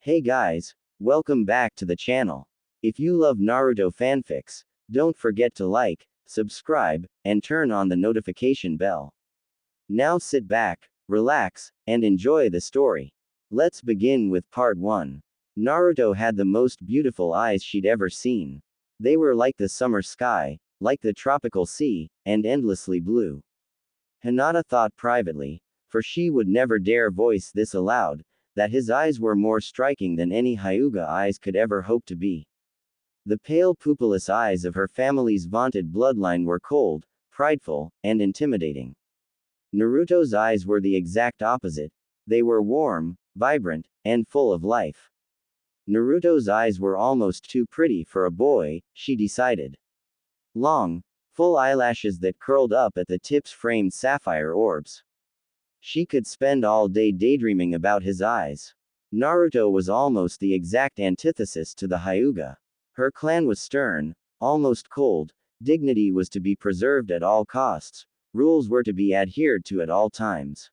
Hey guys, welcome back to the channel. If you love Naruto fanfics, don't forget to like, subscribe, and turn on the notification bell. Now sit back, relax, and enjoy the story. Let's begin with part 1. Naruto had the most beautiful eyes she'd ever seen. They were like the summer sky, like the tropical sea, and endlessly blue. Hinata thought privately, for she would never dare voice this aloud, that his eyes were more striking than any Hyuga eyes could ever hope to be. The pale pupilless eyes of her family's vaunted bloodline were cold, prideful, and intimidating. Naruto's eyes were the exact opposite. They were warm, vibrant, and full of life. Naruto's eyes were almost too pretty for a boy, she decided. Long, full eyelashes that curled up at the tips framed sapphire orbs. She could spend all day daydreaming about his eyes. Naruto was almost the exact antithesis to the Hyuga. Her clan was stern, almost cold, dignity was to be preserved at all costs, rules were to be adhered to at all times.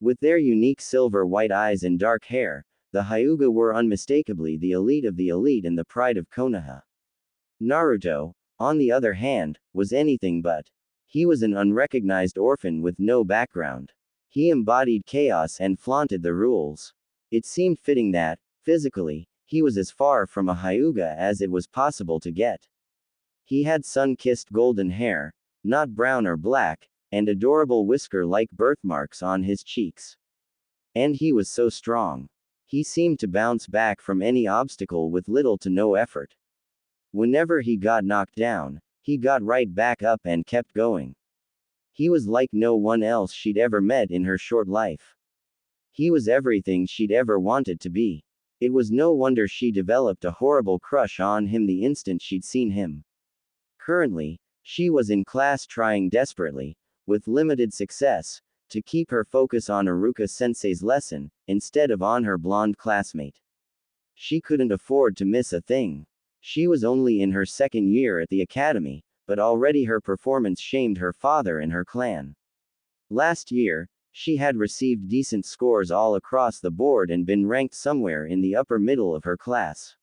With their unique silver-white eyes and dark hair, the Hyuga were unmistakably the elite of the elite and the pride of Konoha. Naruto, on the other hand, was anything but. He was an unrecognized orphan with no background. He embodied chaos and flaunted the rules. It seemed fitting that, physically, he was as far from a Hyuga as it was possible to get. He had sun-kissed golden hair, not brown or black, and adorable whisker-like birthmarks on his cheeks. And he was so strong. He seemed to bounce back from any obstacle with little to no effort. Whenever he got knocked down, he got right back up and kept going. He was like no one else she'd ever met in her short life. He was everything she'd ever wanted to be. It was no wonder she developed a horrible crush on him the instant she'd seen him. Currently, she was in class trying desperately, with limited success, to keep her focus on Iruka-sensei's lesson, instead of on her blonde classmate. She couldn't afford to miss a thing. She was only in her second year at the academy, but already her performance shamed her father and her clan. Last year, she had received decent scores all across the board and been ranked somewhere in the upper middle of her class.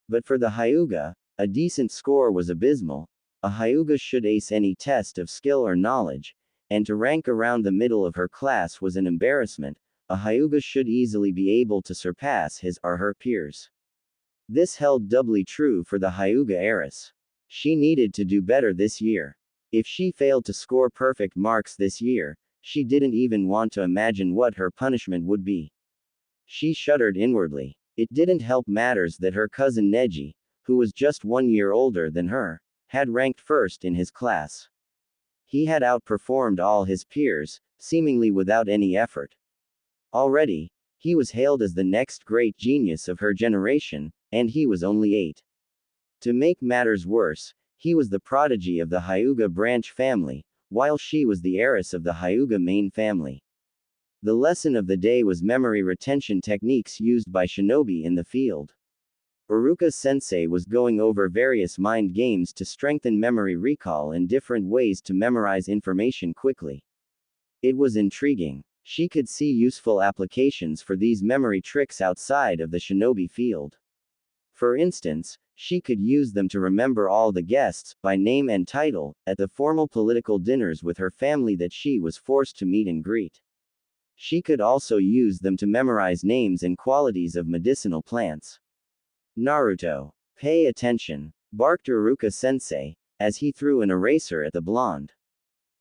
But for the Hyuga, a decent score was abysmal. A Hyuga should ace any test of skill or knowledge, and to rank around the middle of her class was an embarrassment. A Hyuga should easily be able to surpass his or her peers. This held doubly true for the Hyuga heiress. She needed to do better this year. If she failed to score perfect marks this year, she didn't even want to imagine what her punishment would be. She shuddered inwardly. It didn't help matters that her cousin Neji, who was just 1 year older than her, had ranked first in his class. He had outperformed all his peers, seemingly without any effort. Already, he was hailed as the next great genius of her generation, and he was only 8. To make matters worse, he was the prodigy of the Hyuga branch family, while she was the heiress of the Hyuga main family. The lesson of the day was memory retention techniques used by shinobi in the field. Iruka-sensei was going over various mind games to strengthen memory recall and different ways to memorize information quickly. It was intriguing. She could see useful applications for these memory tricks outside of the shinobi field. For instance, she could use them to remember all the guests, by name and title, at the formal political dinners with her family that she was forced to meet and greet. She could also use them to memorize names and qualities of medicinal plants. Naruto, pay attention, barked Iruka-sensei, as he threw an eraser at the blonde.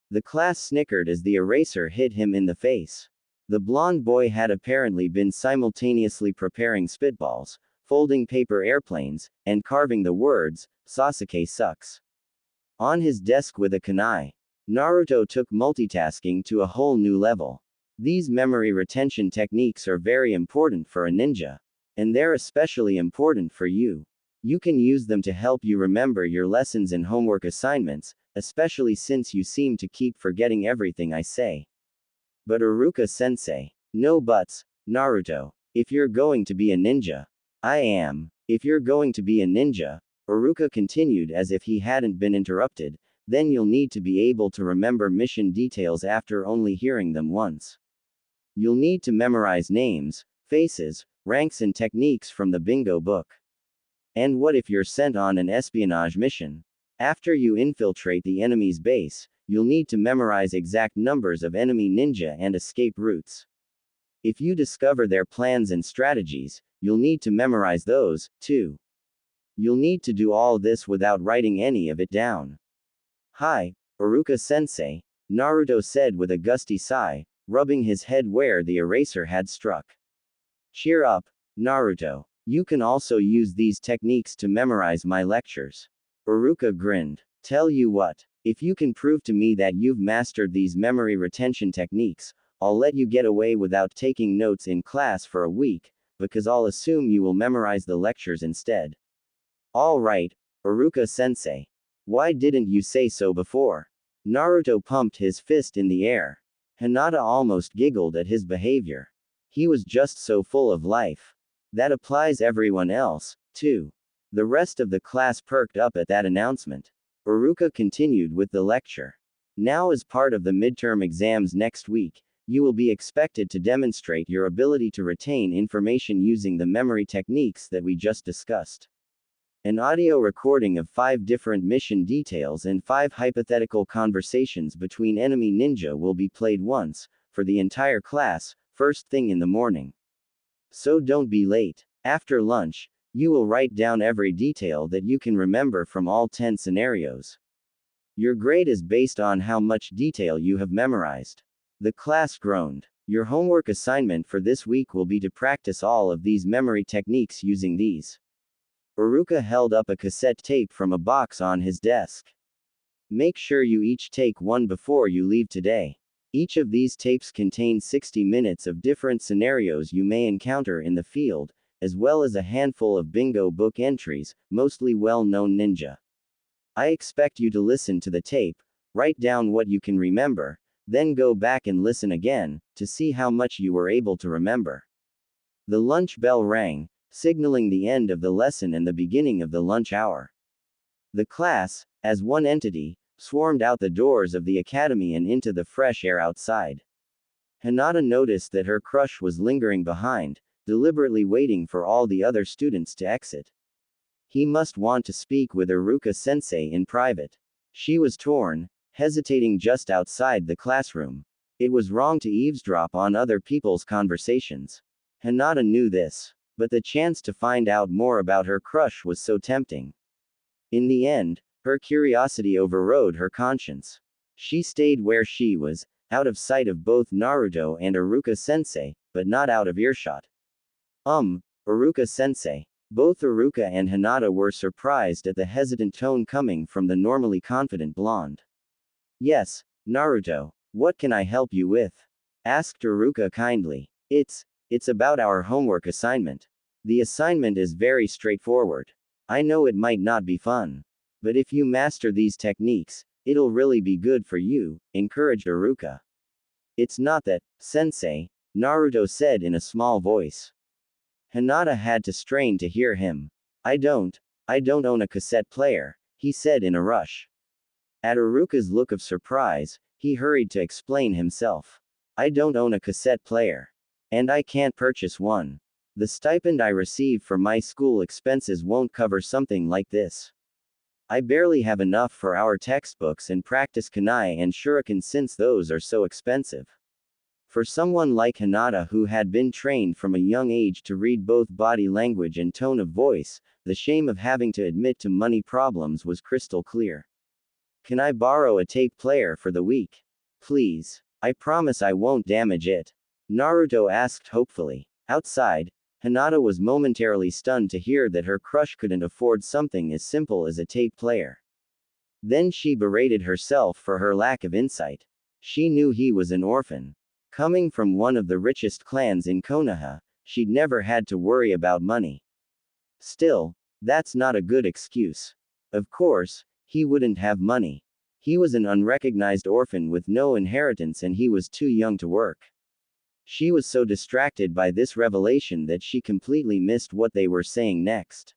The class snickered as the eraser hit him in the face. The blonde boy had apparently been simultaneously preparing spitballs, folding paper airplanes, and carving the words, "Sasuke sucks," on his desk with a kunai. Naruto took multitasking to a whole new level. These memory retention techniques are very important for a ninja. And they're especially important for you. You can use them to help you remember your lessons and homework assignments, especially since you seem to keep forgetting everything I say. But Iruka-sensei. No buts, Naruto. If you're going to be a ninja. I am. If you're going to be a ninja, Iruka continued as if he hadn't been interrupted, then you'll need to be able to remember mission details after only hearing them once. You'll need to memorize names, faces, ranks and techniques from the bingo book. And what if you're sent on an espionage mission? After you infiltrate the enemy's base, you'll need to memorize exact numbers of enemy ninja and escape routes. If you discover their plans and strategies, you'll need to memorize those, too. You'll need to do all this without writing any of it down. Hi, Iruka-sensei, Naruto said with a gusty sigh, rubbing his head where the eraser had struck. Cheer up, Naruto. You can also use these techniques to memorize my lectures. Iruka grinned. Tell you what, if you can prove to me that you've mastered these memory retention techniques, I'll let you get away without taking notes in class for a week, because I'll assume you will memorize the lectures instead. All right, Iruka-sensei. Why didn't you say so before? Naruto pumped his fist in the air. Hinata almost giggled at his behavior. He was just so full of life. That applies everyone else, too. The rest of the class perked up at that announcement. Iruka continued with the lecture. Now, as part of the midterm exams next week, you will be expected to demonstrate your ability to retain information using the memory techniques that we just discussed. An audio recording of 5 different mission details and 5 hypothetical conversations between enemy ninja will be played once, for the entire class, first thing in the morning. So don't be late. After lunch, you will write down every detail that you can remember from all 10 scenarios. Your grade is based on how much detail you have memorized. The class groaned. Your homework assignment for this week will be to practice all of these memory techniques using these. Iruka held up a cassette tape from a box on his desk. Make sure you each take one before you leave today. Each of these tapes contains 60 minutes of different scenarios you may encounter in the field, as well as a handful of bingo book entries, mostly well-known ninja. I expect you to listen to the tape, write down what you can remember, then go back and listen again, to see how much you were able to remember. The lunch bell rang, signaling the end of the lesson and the beginning of the lunch hour. The class, as one entity, swarmed out the doors of the academy and into the fresh air outside. Hinata noticed that her crush was lingering behind, deliberately waiting for all the other students to exit. He must want to speak with Iruka-sensei in private. She was torn, hesitating just outside the classroom. It was wrong to eavesdrop on other people's conversations. Hinata knew this. But the chance to find out more about her crush was so tempting. In the end, her curiosity overrode her conscience. She stayed where she was, out of sight of both Naruto and Iruka-sensei, but not out of earshot. Iruka-sensei. Both Iruka and Hinata were surprised at the hesitant tone coming from the normally confident blonde. Yes, Naruto, what can I help you with? Asked Iruka kindly. It's about our homework assignment. The assignment is very straightforward. I know it might not be fun. But if you master these techniques, it'll really be good for you, encouraged Iruka. It's not that, sensei, Naruto said in a small voice. Hinata had to strain to hear him. I don't own a cassette player, he said in a rush. At Iruka's look of surprise, he hurried to explain himself. I don't own a cassette player. And I can't purchase one. The stipend I receive for my school expenses won't cover something like this. I barely have enough for our textbooks and practice kunai and shuriken since those are so expensive. For someone like Hinata who had been trained from a young age to read both body language and tone of voice, the shame of having to admit to money problems was crystal clear. Can I borrow a tape player for the week? Please. I promise I won't damage it. Naruto asked hopefully. Outside, Hinata was momentarily stunned to hear that her crush couldn't afford something as simple as a tape player. Then she berated herself for her lack of insight. She knew he was an orphan. Coming from one of the richest clans in Konoha, she'd never had to worry about money. Still, that's not a good excuse. Of course, he wouldn't have money. He was an unrecognized orphan with no inheritance and he was too young to work. She was so distracted by this revelation that she completely missed what they were saying next.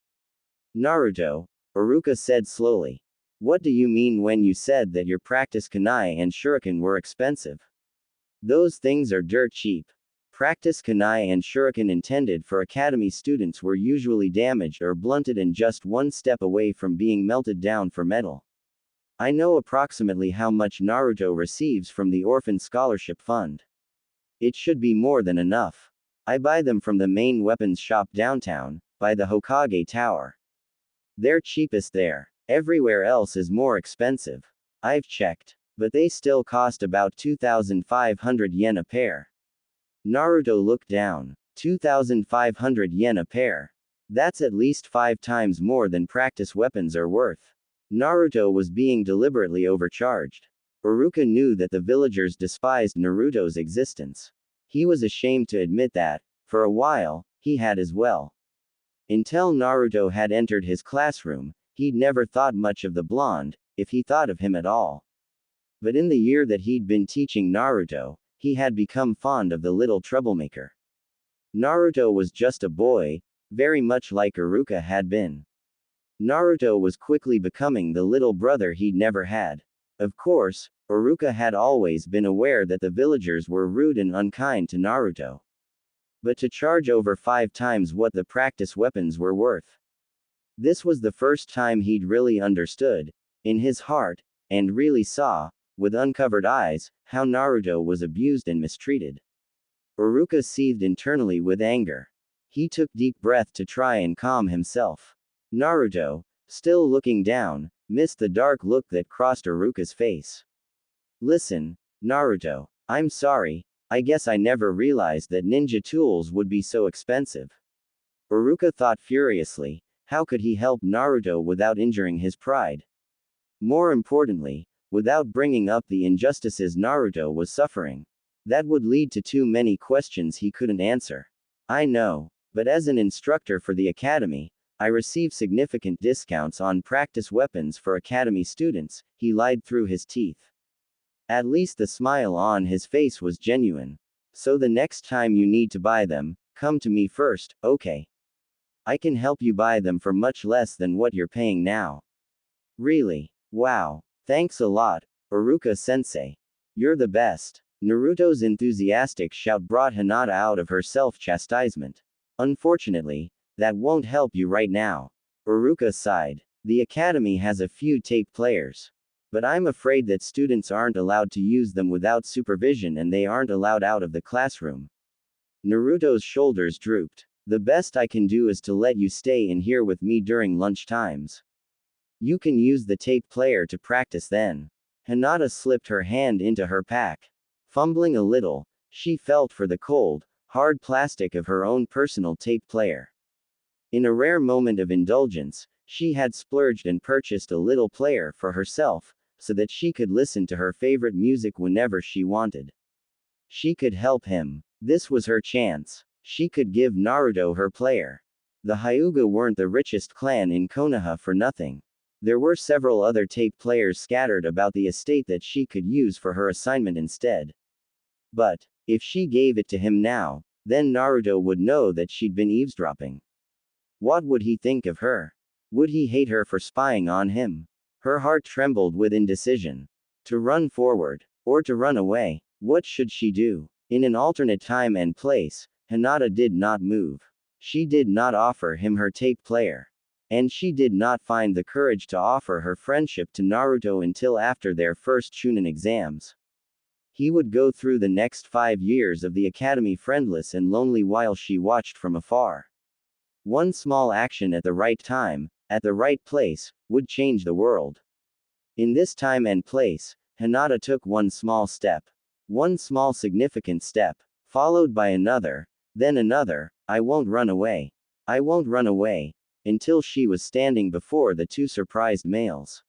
Naruto, Iruka said slowly. What do you mean when you said that your practice kunai and shuriken were expensive? Those things are dirt cheap. Practice kunai and shuriken intended for academy students were usually damaged or blunted and just one step away from being melted down for metal. I know approximately how much Naruto receives from the Orphan Scholarship Fund. It should be more than enough. I buy them from the main weapons shop downtown, by the Hokage Tower. They're cheapest there. Everywhere else is more expensive. I've checked. But they still cost about 2,500 yen a pair. Naruto looked down. 2,500 yen a pair. That's at least 5 times more than practice weapons are worth. Naruto was being deliberately overcharged. Iruka knew that the villagers despised Naruto's existence. He was ashamed to admit that, for a while, he had as well. Until Naruto had entered his classroom, he'd never thought much of the blonde, if he thought of him at all. But in the year that he'd been teaching Naruto, he had become fond of the little troublemaker. Naruto was just a boy, very much like Iruka had been. Naruto was quickly becoming the little brother he'd never had. Of course, Iruka had always been aware that the villagers were rude and unkind to Naruto. But to charge over 5 times what the practice weapons were worth. This was the first time he'd really understood, in his heart, and really saw, with uncovered eyes, how Naruto was abused and mistreated. Iruka seethed internally with anger. He took deep breath to try and calm himself. Naruto, still looking down, missed the dark look that crossed Iruka's face. Listen, Naruto, I'm sorry, I guess I never realized that ninja tools would be so expensive. Iruka thought furiously, how could he help Naruto without injuring his pride? More importantly, without bringing up the injustices Naruto was suffering. That would lead to too many questions he couldn't answer. I know, but as an instructor for the academy, I receive significant discounts on practice weapons for academy students, he lied through his teeth. At least the smile on his face was genuine. So the next time you need to buy them, come to me first, okay? I can help you buy them for much less than what you're paying now. Really? Wow. Thanks a lot, Iruka-sensei. You're the best. Naruto's enthusiastic shout brought Hinata out of her self-chastisement. Unfortunately, that won't help you right now. Iruka sighed. The academy has a few tape players. But I'm afraid that students aren't allowed to use them without supervision and they aren't allowed out of the classroom. Naruto's shoulders drooped. The best I can do is to let you stay in here with me during lunch times. You can use the tape player to practice then. Hinata slipped her hand into her pack. Fumbling a little, she felt for the cold, hard plastic of her own personal tape player. In a rare moment of indulgence, she had splurged and purchased a little player for herself, so that she could listen to her favorite music whenever she wanted. She could help him. This was her chance. She could give Naruto her player. The Hyuga weren't the richest clan in Konoha for nothing. There were several other tape players scattered about the estate that she could use for her assignment instead. But, if she gave it to him now, then Naruto would know that she'd been eavesdropping. What would he think of her? Would he hate her for spying on him? Her heart trembled with indecision. To run forward, or to run away. What should she do? In an alternate time and place, Hinata did not move. She did not offer him her tape player. And she did not find the courage to offer her friendship to Naruto until after their first Chunin exams. He would go through the next 5 years of the academy friendless and lonely while she watched from afar. One small action at the right time, at the right place, would change the world. In this time and place, Hinata took one small step. One small significant step, followed by another, then another. I won't run away. I won't run away. Until she was standing before the 2 surprised males.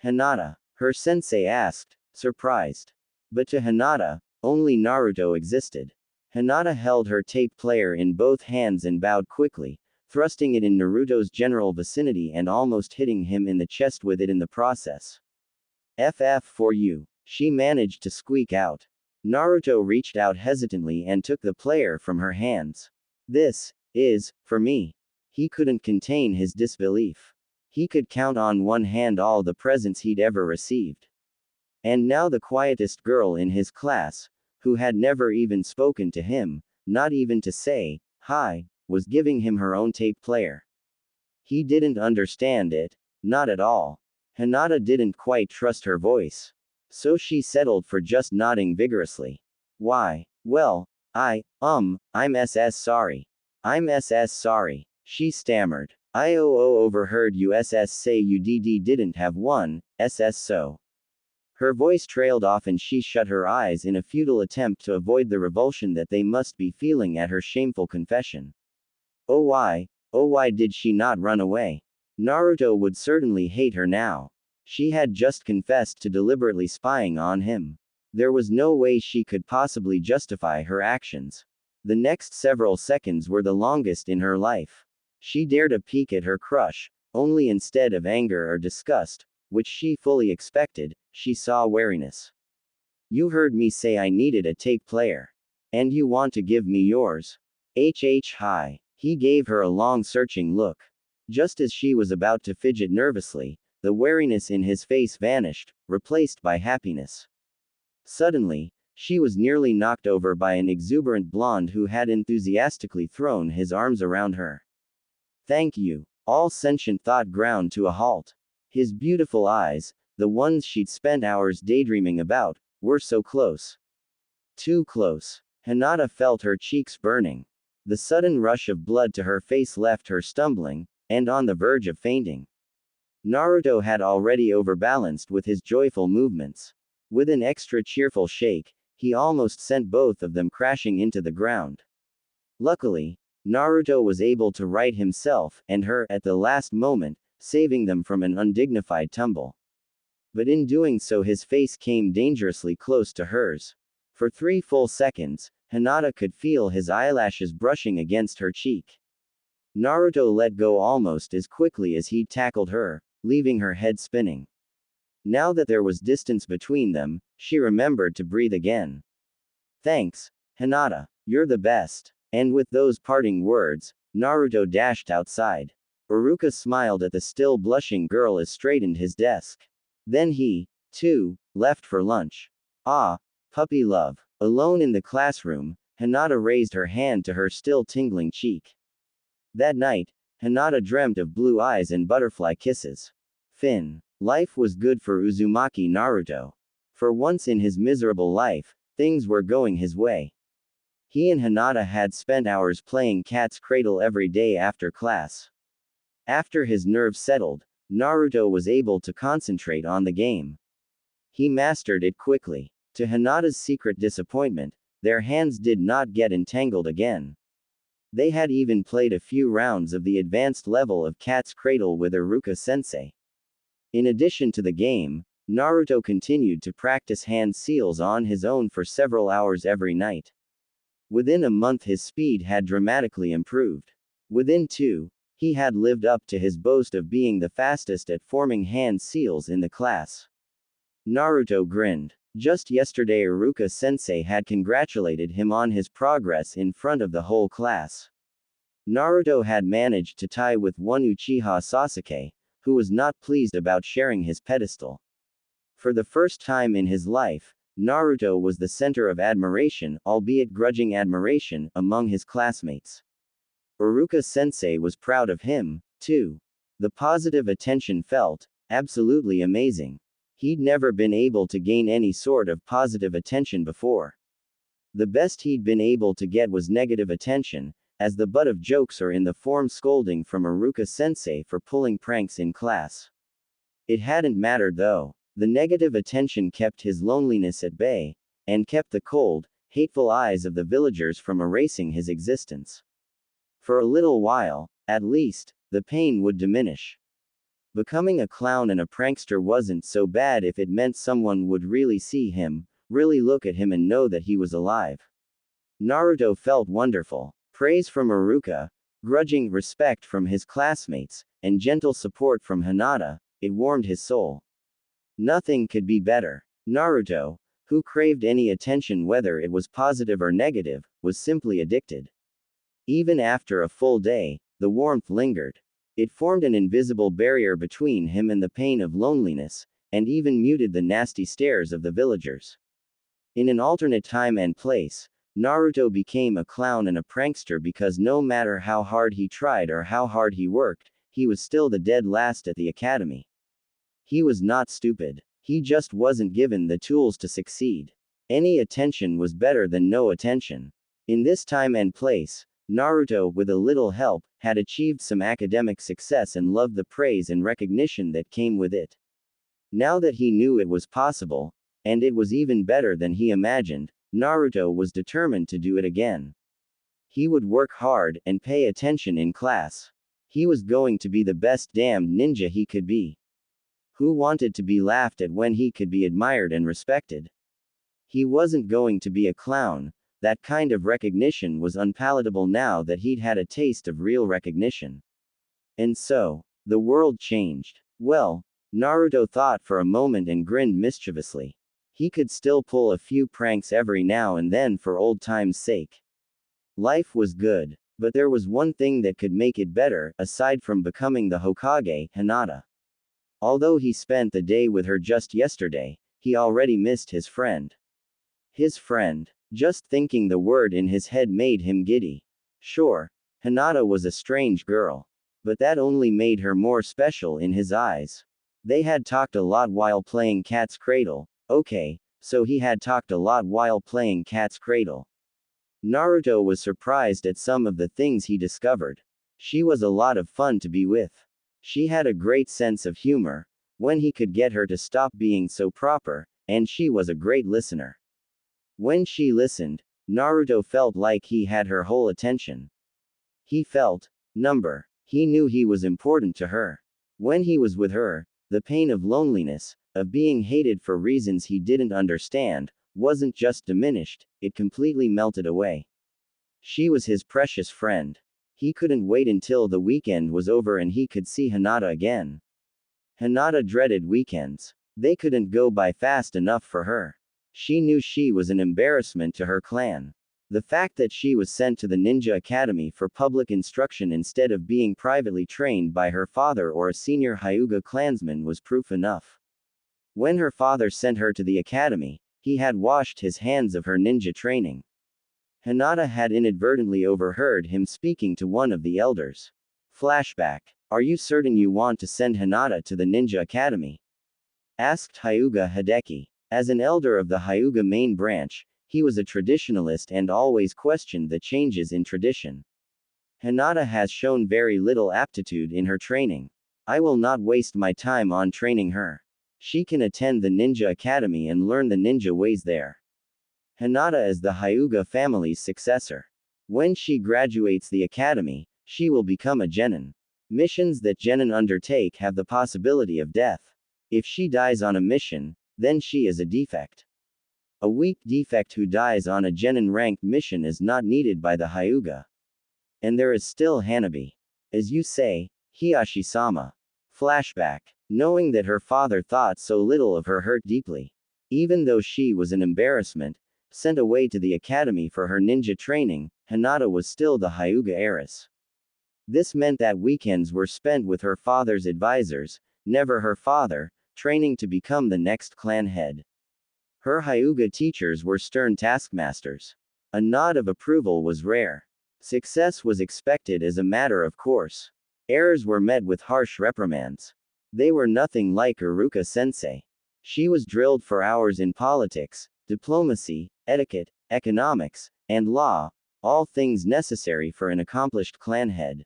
Hinata, her sensei asked, surprised. But to Hinata, only Naruto existed. Hinata held her tape player in both hands and bowed quickly, thrusting it in Naruto's general vicinity and almost hitting him in the chest with it in the process. FF for you, she managed to squeak out. Naruto reached out hesitantly and took the player from her hands. This is, for me. He couldn't contain his disbelief. He could count on one hand all the presents he'd ever received. And now the quietest girl in his class, who had never even spoken to him, not even to say, hi, was giving him her own tape player. He didn't understand it, not at all. Hinata didn't quite trust her voice. So she settled for just nodding vigorously. Why? Well, I'm sorry. I'm sorry, she stammered. I overheard you say you didn't have one, so. Her voice trailed off and she shut her eyes in a futile attempt to avoid the revulsion that they must be feeling at her shameful confession. Oh why did she not run away? Naruto would certainly hate her now. She had just confessed to deliberately spying on him. There was no way she could possibly justify her actions. The next several seconds were the longest in her life. She dared a peek at her crush, only instead of anger or disgust, which she fully expected, she saw wariness. You heard me say I needed a tape player. And you want to give me yours? Hi. He gave her a long searching look. Just as she was about to fidget nervously, the wariness in his face vanished, replaced by happiness. Suddenly, she was nearly knocked over by an exuberant blonde who had enthusiastically thrown his arms around her. Thank you. All sentient thought ground to a halt. His beautiful eyes, the ones she'd spent hours daydreaming about, were so close. Too close. Hinata felt her cheeks burning. The sudden rush of blood to her face left her stumbling, and on the verge of fainting. Naruto had already overbalanced with his joyful movements. With an extra cheerful shake, he almost sent both of them crashing into the ground. Luckily, Naruto was able to right himself and her at the last moment, saving them from an undignified tumble. But in doing so his face came dangerously close to hers. For 3 full seconds, Hinata could feel his eyelashes brushing against her cheek. Naruto let go almost as quickly as he'd tackled her, leaving her head spinning. Now that there was distance between them, she remembered to breathe again. Thanks, Hinata, you're the best. And with those parting words, Naruto dashed outside. Iruka smiled at the still blushing girl as straightened his desk. Then he, too, left for lunch. Ah, puppy love. Alone in the classroom, Hinata raised her hand to her still tingling cheek. That night, Hinata dreamt of blue eyes and butterfly kisses. Life was good for Uzumaki Naruto. For once in his miserable life, things were going his way. He and Hinata had spent hours playing cat's cradle every day after class. After his nerves settled, Naruto was able to concentrate on the game. He mastered it quickly. To Hinata's secret disappointment, their hands did not get entangled again. They had even played a few rounds of the advanced level of Cat's Cradle with Iruka-sensei. In addition to the game, Naruto continued to practice hand seals on his own for several hours every night. Within a month his speed had dramatically improved. Within 2, he had lived up to his boast of being the fastest at forming hand seals in the class. Naruto grinned. Just yesterday Iruka-sensei had congratulated him on his progress in front of the whole class. Naruto had managed to tie with one Uchiha Sasuke, who was not pleased about sharing his pedestal. For the first time in his life, Naruto was the center of admiration, albeit grudging admiration, among his classmates. Iruka-sensei was proud of him, too. The positive attention felt absolutely amazing. He'd never been able to gain any sort of positive attention before. The best he'd been able to get was negative attention, as the butt of jokes or in the form scolding from Iruka-sensei for pulling pranks in class. It hadn't mattered though. The negative attention kept his loneliness at bay, and kept the cold, hateful eyes of the villagers from erasing his existence. For a little while, at least, the pain would diminish. Becoming a clown and a prankster wasn't so bad if it meant someone would really see him, really look at him and know that he was alive. Naruto felt wonderful. Praise from Iruka, grudging respect from his classmates, and gentle support from Hinata, it warmed his soul. Nothing could be better. Naruto, who craved any attention whether it was positive or negative, was simply addicted. Even after a full day, the warmth lingered. It formed an invisible barrier between him and the pain of loneliness, and even muted the nasty stares of the villagers. In an alternate time and place, Naruto became a clown and a prankster because no matter how hard he tried or how hard he worked, he was still the dead last at the academy. He was not stupid. He just wasn't given the tools to succeed. Any attention was better than no attention. In this time and place, Naruto, with a little help, had achieved some academic success and loved the praise and recognition that came with it. Now that he knew it was possible, and it was even better than he imagined, Naruto was determined to do it again. He would work hard and pay attention in class. He was going to be the best damned ninja he could be. Who wanted to be laughed at when he could be admired and respected? He wasn't going to be a clown. That kind of recognition was unpalatable now that he'd had a taste of real recognition. And so, the world changed. Well, Naruto thought for a moment and grinned mischievously. He could still pull a few pranks every now and then for old time's sake. Life was good, but there was one thing that could make it better, aside from becoming the Hokage, Hinata. Although he spent the day with her just yesterday, he already missed his friend. His friend. Just thinking the word in his head made him giddy. Sure, Hinata was a strange girl. But that only made her more special in his eyes. They had talked a lot while playing cat's cradle. Okay, so he had talked a lot while playing cat's cradle. Naruto was surprised at some of the things he discovered. She was a lot of fun to be with. She had a great sense of humor, when he could get her to stop being so proper, and she was a great listener. When she listened, Naruto felt like he had her whole attention. He felt number. He knew he was important to her. When he was with her, the pain of loneliness, of being hated for reasons he didn't understand, wasn't just diminished, it completely melted away. She was his precious friend. He couldn't wait until the weekend was over and he could see Hinata again. Hinata dreaded weekends. They couldn't go by fast enough for her. She knew she was an embarrassment to her clan. The fact that she was sent to the Ninja Academy for public instruction instead of being privately trained by her father or a senior Hyuga clansman was proof enough. When her father sent her to the academy, he had washed his hands of her ninja training. Hinata had inadvertently overheard him speaking to one of the elders. Flashback. Are you certain you want to send Hinata to the Ninja Academy? Asked Hyuga Hideki. As an elder of the Hyuga main branch, he was a traditionalist and always questioned the changes in tradition. Hinata has shown very little aptitude in her training. I will not waste my time on training her. She can attend the Ninja Academy and learn the ninja ways there. Hinata is the Hyuga family's successor. When she graduates the academy, she will become a genin. Missions that genin undertake have the possibility of death. If she dies on a mission, then she is a defect. A weak defect who dies on a genin-ranked mission is not needed by the Hyuga. And there is still Hanabi. As you say, Hiyashi-sama. Flashback. Knowing that her father thought so little of her hurt deeply. Even though she was an embarrassment, sent away to the academy for her ninja training, Hinata was still the Hyuga heiress. This meant that weekends were spent with her father's advisors, never her father, training to become the next clan head. Her Hyuga teachers were stern taskmasters. A nod of approval was rare. Success was expected as a matter of course. Errors were met with harsh reprimands. They were nothing like Iruka-sensei. She was drilled for hours in politics, diplomacy, etiquette, economics, and law, all things necessary for an accomplished clan head.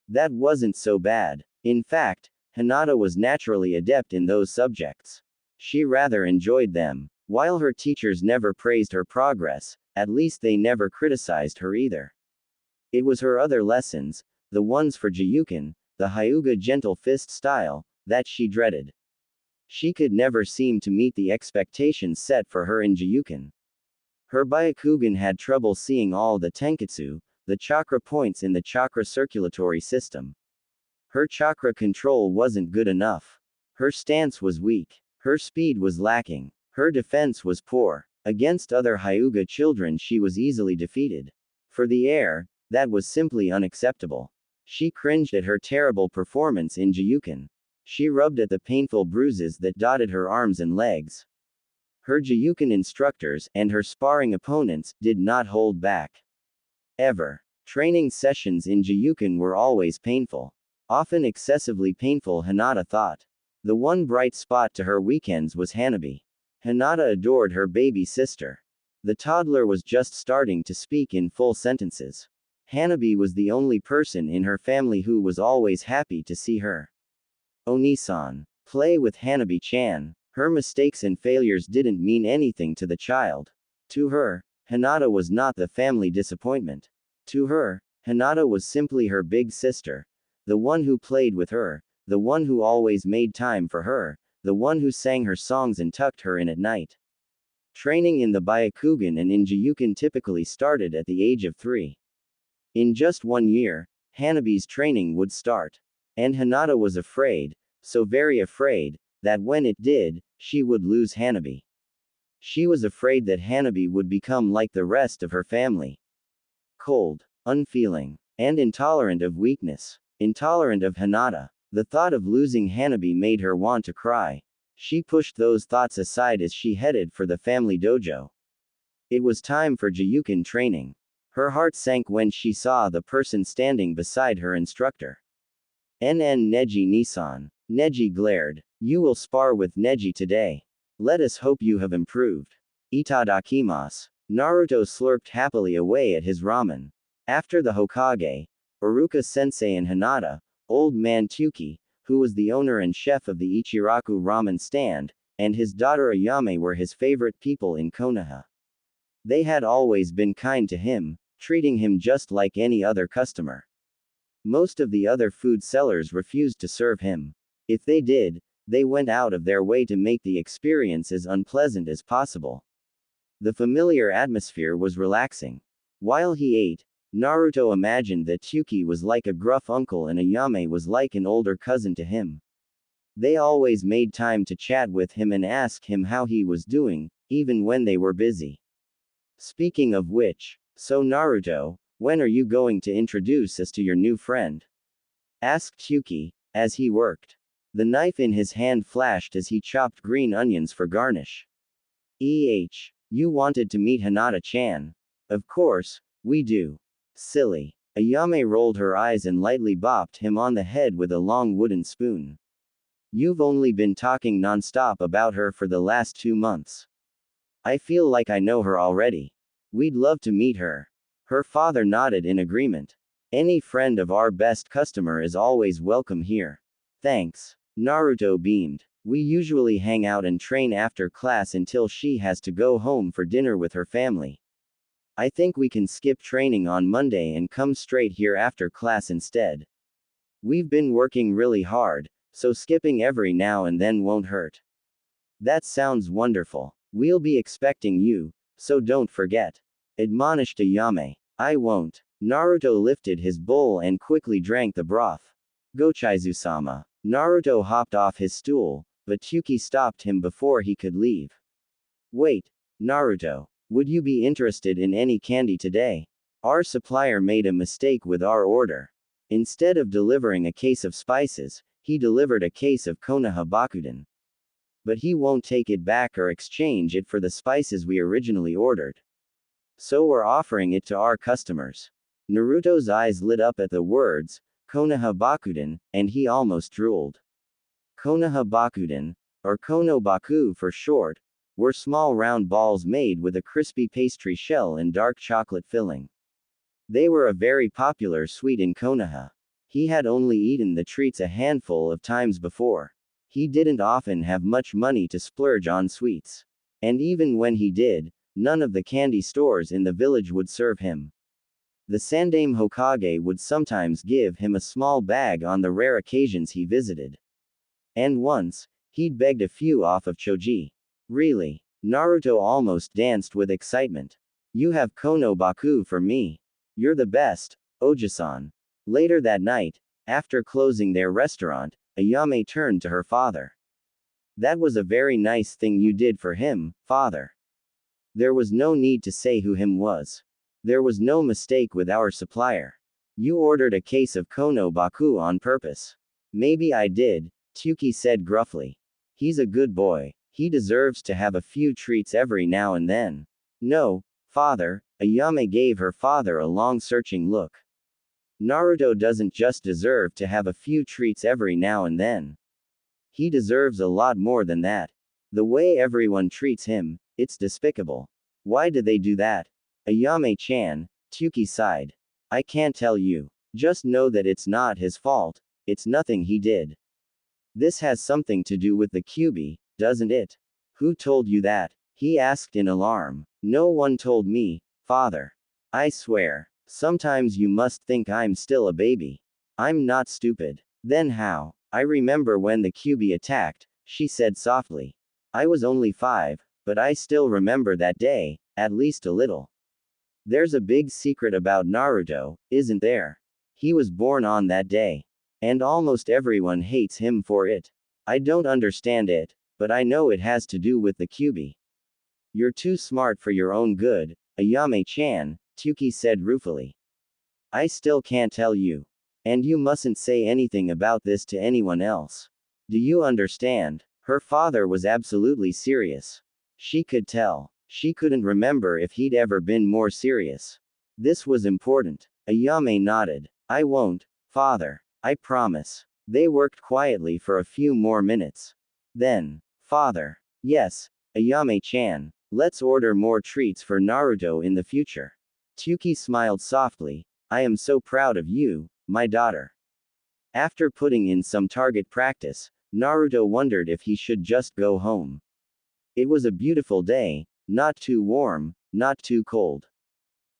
That wasn't so bad. In fact, Hinata was naturally adept in those subjects. She rather enjoyed them. While her teachers never praised her progress, at least they never criticized her either. It was her other lessons, the ones for Jiyuken, the Hyuga gentle fist style, that she dreaded. She could never seem to meet the expectations set for her in Jiyuken. Her Byakugan had trouble seeing all the tenketsu, the chakra points in the chakra circulatory system. Her chakra control wasn't good enough. Her stance was weak. Her speed was lacking. Her defense was poor. Against other Hyuga children she was easily defeated. For the heir, that was simply unacceptable. She cringed at her terrible performance in Jiyuken. She rubbed at the painful bruises that dotted her arms and legs. Her Jiyuken instructors, and her sparring opponents, did not hold back. Ever. Training sessions in Jiyuken were always painful. Often excessively painful, Hinata thought. The one bright spot to her weekends was Hanabi. Hinata adored her baby sister. The toddler was just starting to speak in full sentences. Hanabi was the only person in her family who was always happy to see her. Onisan. Play with Hanabi-chan. Her mistakes and failures didn't mean anything to the child. To her, Hinata was not the family disappointment. To her, Hinata was simply her big sister. The one who played with her, the one who always made time for her, the one who sang her songs and tucked her in at night. Training in the Byakugan and in Jiyuken typically started at the age of 3. In just 1 year, Hanabi's training would start. And Hinata was afraid, so very afraid, that when it did, she would lose Hanabi. She was afraid that Hanabi would become like the rest of her family. Cold, unfeeling, and intolerant of weakness. Intolerant of Hinata. The thought of losing Hanabi made her want to cry. She pushed those thoughts aside as she headed for the family dojo. It was time for Jiyuken training. Her heart sank when she saw the person standing beside her instructor. NN Neji Nissan. Neji glared. You will spar with Neji today. Let us hope you have improved. Itadakimasu. Naruto slurped happily away at his ramen. After the Hokage, Iruka-sensei and Hinata, old man Tuki, who was the owner and chef of the Ichiraku ramen stand, and his daughter Ayame were his favorite people in Konoha. They had always been kind to him, treating him just like any other customer. Most of the other food sellers refused to serve him. If they did, they went out of their way to make the experience as unpleasant as possible. The familiar atmosphere was relaxing. While he ate, Naruto imagined that Tuki was like a gruff uncle and Ayame was like an older cousin to him. They always made time to chat with him and ask him how he was doing, even when they were busy. Speaking of which, so Naruto, when are you going to introduce us to your new friend? Asked Tuki, as he worked. The knife in his hand flashed as he chopped green onions for garnish. You wanted to meet Hinata-chan. Of course, we do. Silly. Ayame rolled her eyes and lightly bopped him on the head with a long wooden spoon. You've only been talking non-stop about her for the last 2 months. I feel like I know her already. We'd love to meet her. Her father nodded in agreement. Any friend of our best customer is always welcome here. Thanks. Naruto beamed. We usually hang out and train after class until she has to go home for dinner with her family. I think we can skip training on Monday and come straight here after class instead. We've been working really hard, so skipping every now and then won't hurt. That sounds wonderful. We'll be expecting you, so don't forget. Admonished Ayame. I won't. Naruto lifted his bowl and quickly drank the broth. Gochizu-sama. Naruto hopped off his stool, but Tuki stopped him before he could leave. Wait, Naruto. Would you be interested in any candy today? Our supplier made a mistake with our order. Instead of delivering a case of spices, he delivered a case of Konoha Bakuden. But he won't take it back or exchange it for the spices we originally ordered. So we're offering it to our customers. Naruto's eyes lit up at the words, Konoha Bakuden, and he almost drooled. Konoha Bakuden, or Konobaku for short, were small round balls made with a crispy pastry shell and dark chocolate filling. They were a very popular sweet in Konoha. He had only eaten the treats a handful of times before. He didn't often have much money to splurge on sweets. And even when he did, none of the candy stores in the village would serve him. The Sandaime Hokage would sometimes give him a small bag on the rare occasions he visited. And once, he'd begged a few off of Choji. Really? Naruto almost danced with excitement. You have Konobaku for me. You're the best, Oji-san. Later that night, after closing their restaurant, Ayame turned to her father. That was a very nice thing you did for him, father. There was no need to say who him was. There was no mistake with our supplier. You ordered a case of Konobaku on purpose. Maybe I did, Tuki said gruffly. He's a good boy. He deserves to have a few treats every now and then. No, father, Ayame gave her father a long searching look. Naruto doesn't just deserve to have a few treats every now and then. He deserves a lot more than that. The way everyone treats him, it's despicable. Why do they do that? Ayame-chan, Tuki sighed. I can't tell you. Just know that it's not his fault, it's nothing he did. This has something to do with the Kyuubi, doesn't it? Who told you that? He asked in alarm. No one told me, father. I swear. Sometimes you must think I'm still a baby. I'm not stupid. Then how? I remember when the Kyuubi attacked, she said softly. I was only 5, but I still remember that day, at least a little. There's a big secret about Naruto, isn't there? He was born on that day. And almost everyone hates him for it. I don't understand it, but I know it has to do with the Kyuubi. You're too smart for your own good, Ayame-chan, Tuki said ruefully. I still can't tell you. And you mustn't say anything about this to anyone else. Do you understand? Her father was absolutely serious. She could tell. She couldn't remember if he'd ever been more serious. This was important. Ayame nodded. I won't, father. I promise. They worked quietly for a few more minutes. Then, father. Yes, Ayame-chan, let's order more treats for Naruto in the future. Tuki smiled softly. I am so proud of you, my daughter. After putting in some target practice, Naruto wondered if he should just go home. It was a beautiful day, not too warm, not too cold.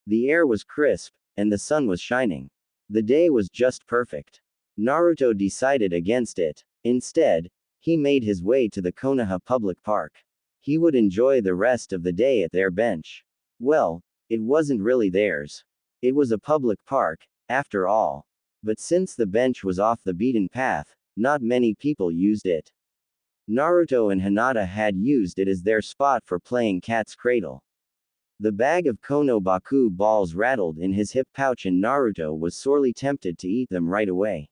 The air was crisp, and the sun was shining. The day was just perfect. Naruto decided against it. Instead, he made his way to the Konoha Public Park. He would enjoy the rest of the day at their bench. Well, it wasn't really theirs. It was a public park, after all. But since the bench was off the beaten path, not many people used it. Naruto and Hinata had used it as their spot for playing cat's cradle. The bag of Konobaku balls rattled in his hip pouch and Naruto was sorely tempted to eat them right away.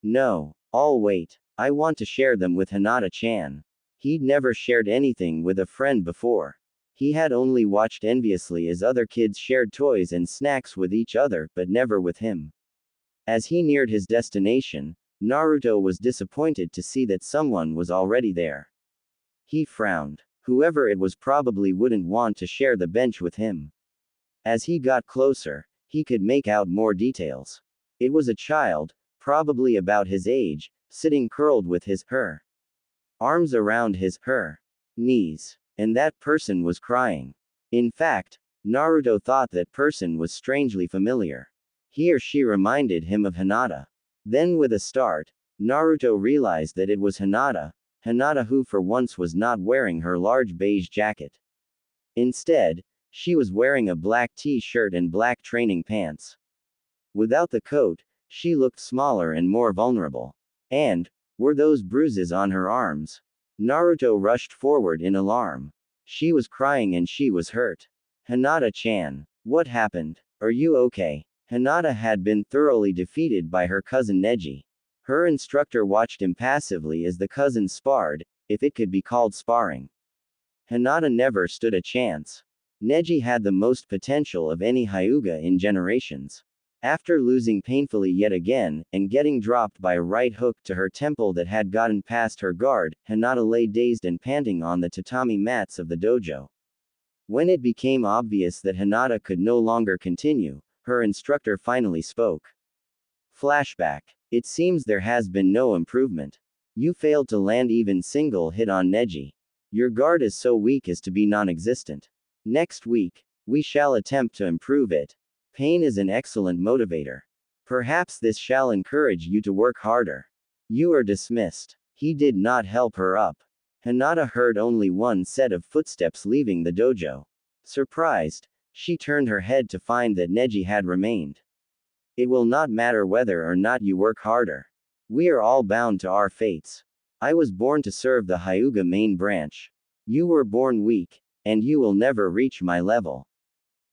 No, I'll wait. I want to share them with Hinata-chan. He'd never shared anything with a friend before. He had only watched enviously as other kids shared toys and snacks with each other, but never with him. As he neared his destination, Naruto was disappointed to see that someone was already there. He frowned. Whoever it was probably wouldn't want to share the bench with him. As he got closer, he could make out more details. It was a child, probably about his age, sitting curled with her arms around her knees. And that person was crying. In fact, Naruto thought that person was strangely familiar. He or she reminded him of Hinata. Then with a start, Naruto realized that it was Hinata, Hinata who for once was not wearing her large beige jacket. Instead, she was wearing a black t-shirt and black training pants. Without the coat, she looked smaller and more vulnerable. And, were those bruises on her arms? Naruto rushed forward in alarm. She was crying and she was hurt. Hinata-chan, what happened? Are you okay? Hinata had been thoroughly defeated by her cousin Neji. Her instructor watched impassively as the cousins sparred, if it could be called sparring. Hinata never stood a chance. Neji had the most potential of any Hyuga in generations. After losing painfully yet again, and getting dropped by a right hook to her temple that had gotten past her guard, Hinata lay dazed and panting on the tatami mats of the dojo. When it became obvious that Hinata could no longer continue, her instructor finally spoke. Flashback. It seems there has been no improvement. You failed to land even single hit on Neji. Your guard is so weak as to be non-existent. Next week, we shall attempt to improve it. Pain is an excellent motivator. Perhaps this shall encourage you to work harder. You are dismissed. He did not help her up. Hinata heard only one set of footsteps leaving the dojo. Surprised, she turned her head to find that Neji had remained. It will not matter whether or not you work harder. We are all bound to our fates. I was born to serve the Hyuga main branch. You were born weak, and you will never reach my level.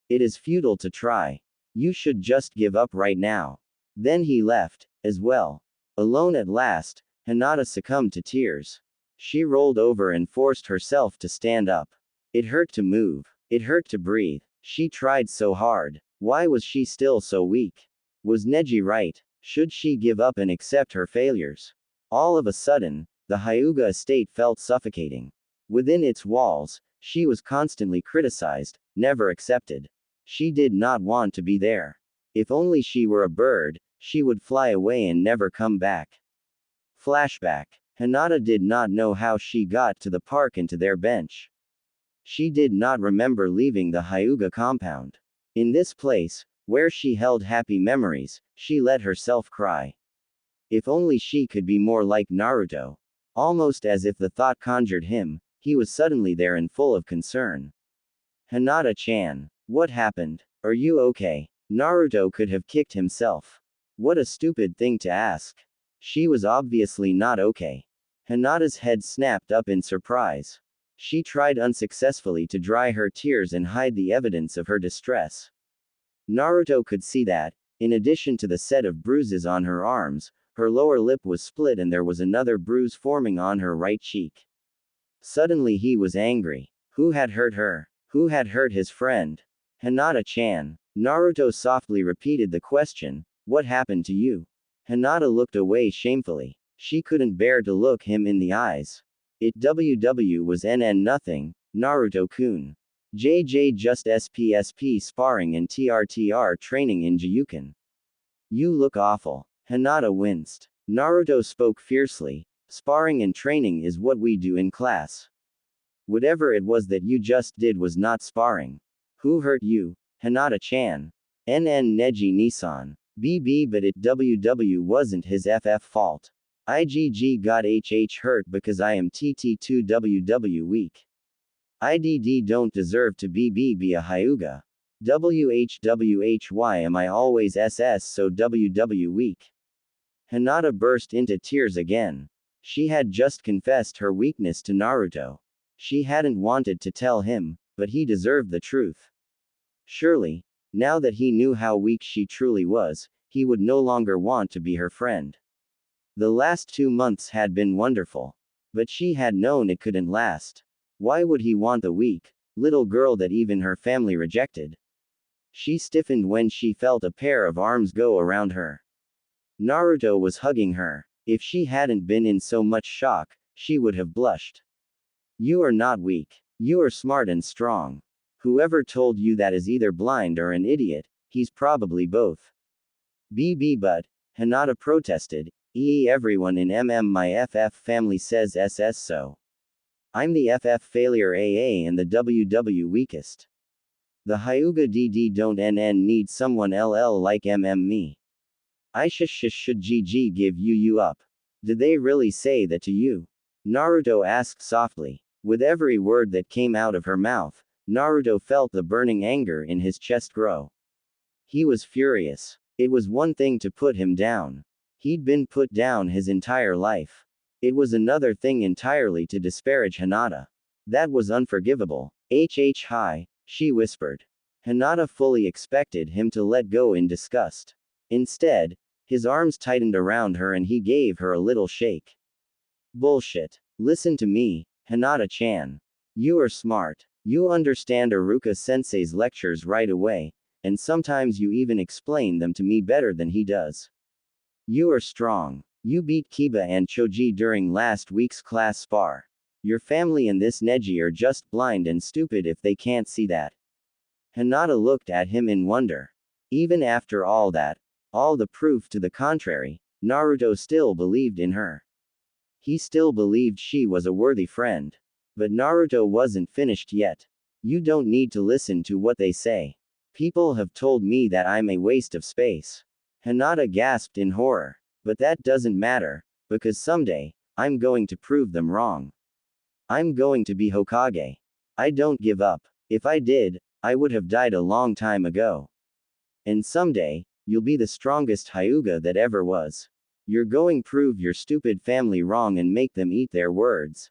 It is futile to try. You should just give up right now. Then he left, as well. Alone at last, Hinata succumbed to tears. She rolled over and forced herself to stand up. It hurt to move. It hurt to breathe. She tried so hard. Why was she still so weak? Was Neji right? Should she give up and accept her failures? All of a sudden, the Hyuga estate felt suffocating. Within its walls, she was constantly criticized, never accepted. She did not want to be there. If only she were a bird, she would fly away and never come back. Flashback. Hinata did not know how she got to the park and to their bench. She did not remember leaving the Hyuga compound. In this place, where she held happy memories, she let herself cry. If only she could be more like Naruto. Almost as if the thought conjured him, he was suddenly there and full of concern. Hinata-chan. What happened? Are you okay? Naruto could have kicked himself. What a stupid thing to ask. She was obviously not okay. Hinata's head snapped up in surprise. She tried unsuccessfully to dry her tears and hide the evidence of her distress. Naruto could see that, in addition to the set of bruises on her arms, her lower lip was split and there was another bruise forming on her right cheek. Suddenly he was angry. Who had hurt her? Who had hurt his friend? Hinata-chan. Naruto softly repeated the question, what happened to you? Hinata looked away shamefully. She couldn't bear to look him in the eyes. It was nothing, Naruto-kun. JJ just SPSP sparring and TRTR training in Jiyuken. You look awful. Hinata winced. Naruto spoke fiercely, sparring and training is what we do in class. Whatever it was that you just did was not sparring. Who hurt you? Hinata-chan. Neji Nissan. BB but it wasn't his FF fault. IGG got HH hurt because I am TT2 weak. IDD don't deserve to be a Hyuga. Why am I always SS so weak? Hinata burst into tears again. She had just confessed her weakness to Naruto. She hadn't wanted to tell him, but he deserved the truth. Surely, now that he knew how weak she truly was, he would no longer want to be her friend. The last 2 months had been wonderful. But she had known it couldn't last. Why would he want the weak, little girl that even her family rejected? She stiffened when she felt a pair of arms go around her. Naruto was hugging her. If she hadn't been in so much shock, she would have blushed. You are not weak. You are smart and strong. Whoever told you that is either blind or an idiot, he's probably both. BB but, Hinata protested, everyone in my FF family says SS so. I'm the FF failure AA and the WW weakest. The Hyuga DD don't need someone LL like me. I should GG give you up. Did they really say that to you? Naruto asked softly. With every word that came out of her mouth, Naruto felt the burning anger in his chest grow. He was furious. It was one thing to put him down. He'd been put down his entire life. It was another thing entirely to disparage Hinata. That was unforgivable. Hi, she whispered. Hinata fully expected him to let go in disgust. Instead, his arms tightened around her and he gave her a little shake. Bullshit. Listen to me, Hinata-chan. You are smart. You understand Iruka-sensei's lectures right away, and sometimes you even explain them to me better than he does. You are strong. You beat Kiba and Choji during last week's class spar. Your family and this Neji are just blind and stupid if they can't see that. Hinata looked at him in wonder. Even after all that, all the proof to the contrary, Naruto still believed in her. He still believed she was a worthy friend. But Naruto wasn't finished yet. You don't need to listen to what they say. People have told me that I'm a waste of space. Hinata gasped in horror. But that doesn't matter, because someday, I'm going to prove them wrong. I'm going to be Hokage. I don't give up. If I did, I would have died a long time ago. And someday, you'll be the strongest Hyuga that ever was. You're going to prove your stupid family wrong and make them eat their words.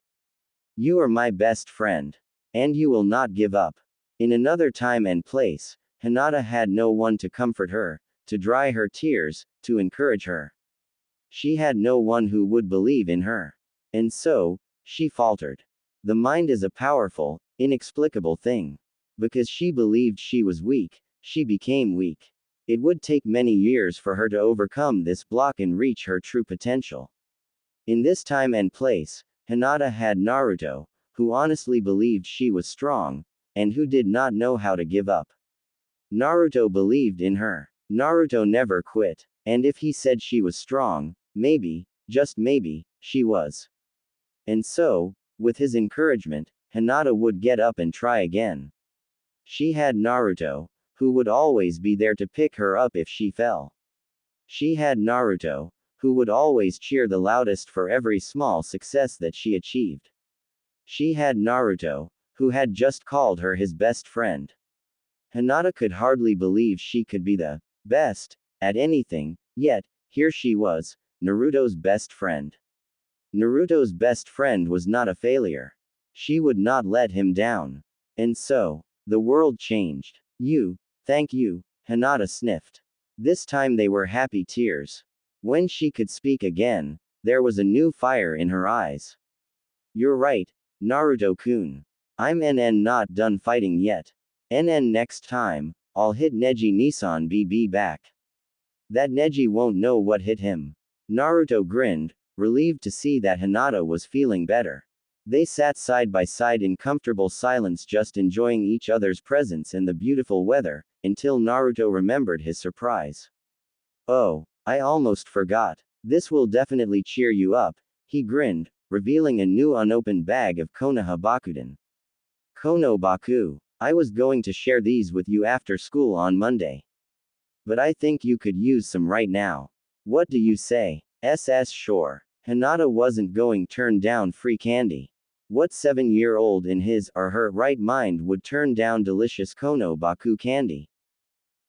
You are my best friend. And you will not give up. In another time and place, Hinata had no one to comfort her, to dry her tears, to encourage her. She had no one who would believe in her. And so, She faltered. The mind is a powerful, inexplicable thing. Because she believed she was weak, she became weak. It would take many years for her to overcome this block and reach her true potential. In this time and place, Hinata had Naruto, who honestly believed she was strong, and who did not know how to give up. Naruto believed in her. Naruto never quit. And if he said she was strong, maybe, just maybe, she was. And so, with his encouragement, Hinata would get up and try again. She had Naruto, who would always be there to pick her up if she fell. She had Naruto, who would always cheer the loudest for every small success that she achieved. She had Naruto, who had just called her his best friend. Hinata could hardly believe she could be the best at anything, yet, here she was, Naruto's best friend. Naruto's best friend was not a failure. She would not let him down. And so, the world changed. Thank you, Hinata sniffed. This time they were happy tears. When she could speak again, there was a new fire in her eyes. You're right, Naruto-kun. I'm not done fighting yet. Next time, I'll hit Neji Nissan BB back. That Neji won't know what hit him. Naruto grinned, relieved to see that Hinata was feeling better. They sat side by side in comfortable silence, just enjoying each other's presence and the beautiful weather, until Naruto remembered his surprise. Oh, I almost forgot. This will definitely cheer you up, he grinned, revealing a new unopened bag of Konoha Bakuden. Kono Baku. I was going to share these with you after school on Monday. But I think you could use some right now. What do you say? Sure. Hinata wasn't going to turn down free candy. What 7-year-old in his or her right mind would turn down delicious Kono Baku candy?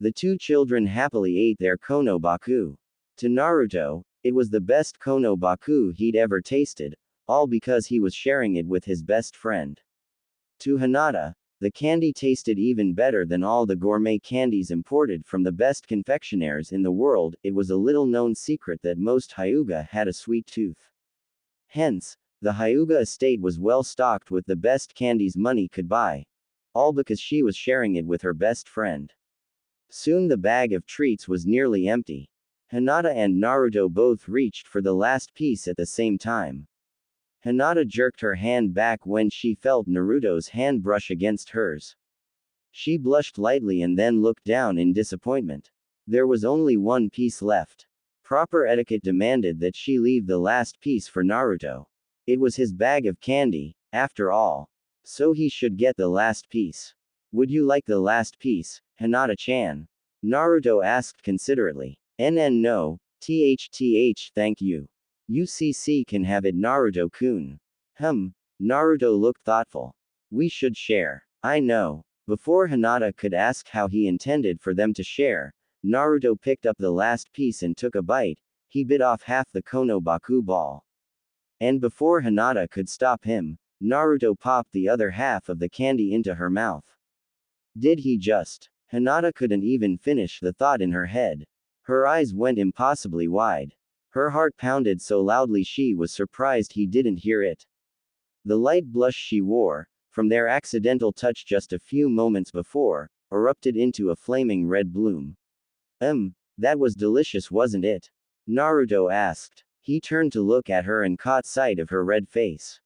The two children happily ate their Kono Baku. To Naruto, it was the best Kono Baku he'd ever tasted, all because he was sharing it with his best friend. To Hinata, the candy tasted even better than all the gourmet candies imported from the best confectionaires in the world. It was a little-known secret that most Hyuga had a sweet tooth. Hence, the Hyuga estate was well stocked with the best candies money could buy. All because she was sharing it with her best friend. Soon the bag of treats was nearly empty. Hinata and Naruto both reached for the last piece at the same time. Hinata jerked her hand back when she felt Naruto's hand brush against hers. She blushed lightly and then looked down in disappointment. There was only one piece left. Proper etiquette demanded that she leave the last piece for Naruto. It was his bag of candy, after all. So he should get the last piece. Would you like the last piece, Hinata-chan? Naruto asked considerately. No, thank you. UCC can have it, Naruto-kun. Naruto looked thoughtful. We should share. I know. Before Hinata could ask how he intended for them to share, Naruto picked up the last piece and took a bite. He bit off half the Kono Baku ball. And before Hinata could stop him, Naruto popped the other half of the candy into her mouth. Did he just? Hinata couldn't even finish the thought in her head. Her eyes went impossibly wide. Her heart pounded so loudly she was surprised he didn't hear it. The light blush she wore, from their accidental touch just a few moments before, erupted into a flaming red bloom. That was delicious, wasn't it? Naruto asked. He turned to look at her and caught sight of her red face.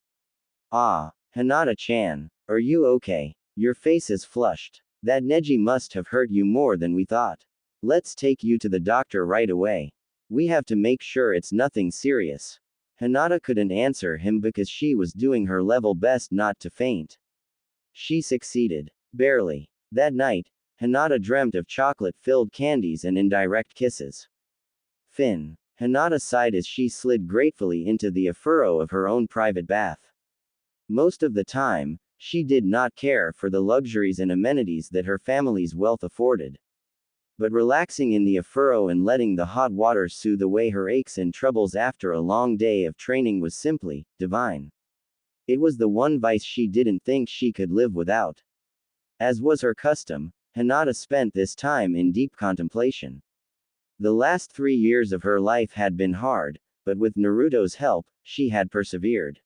Ah, Hinata-chan, are you okay? Your face is flushed. That Neji must have hurt you more than we thought. Let's take you to the doctor right away. We have to make sure it's nothing serious. Hinata couldn't answer him because she was doing her level best not to faint. She succeeded. Barely. That night, Hinata dreamt of chocolate-filled candies and indirect kisses. Fin. Hinata sighed as she slid gratefully into the furrow of her own private bath. Most of the time, she did not care for the luxuries and amenities that her family's wealth afforded. But relaxing in the furrow and letting the hot water soothe away her aches and troubles after a long day of training was simply divine. It was the one vice she didn't think she could live without. As was her custom, Hinata spent this time in deep contemplation. The last 3 years of her life had been hard, but with Naruto's help, she had persevered.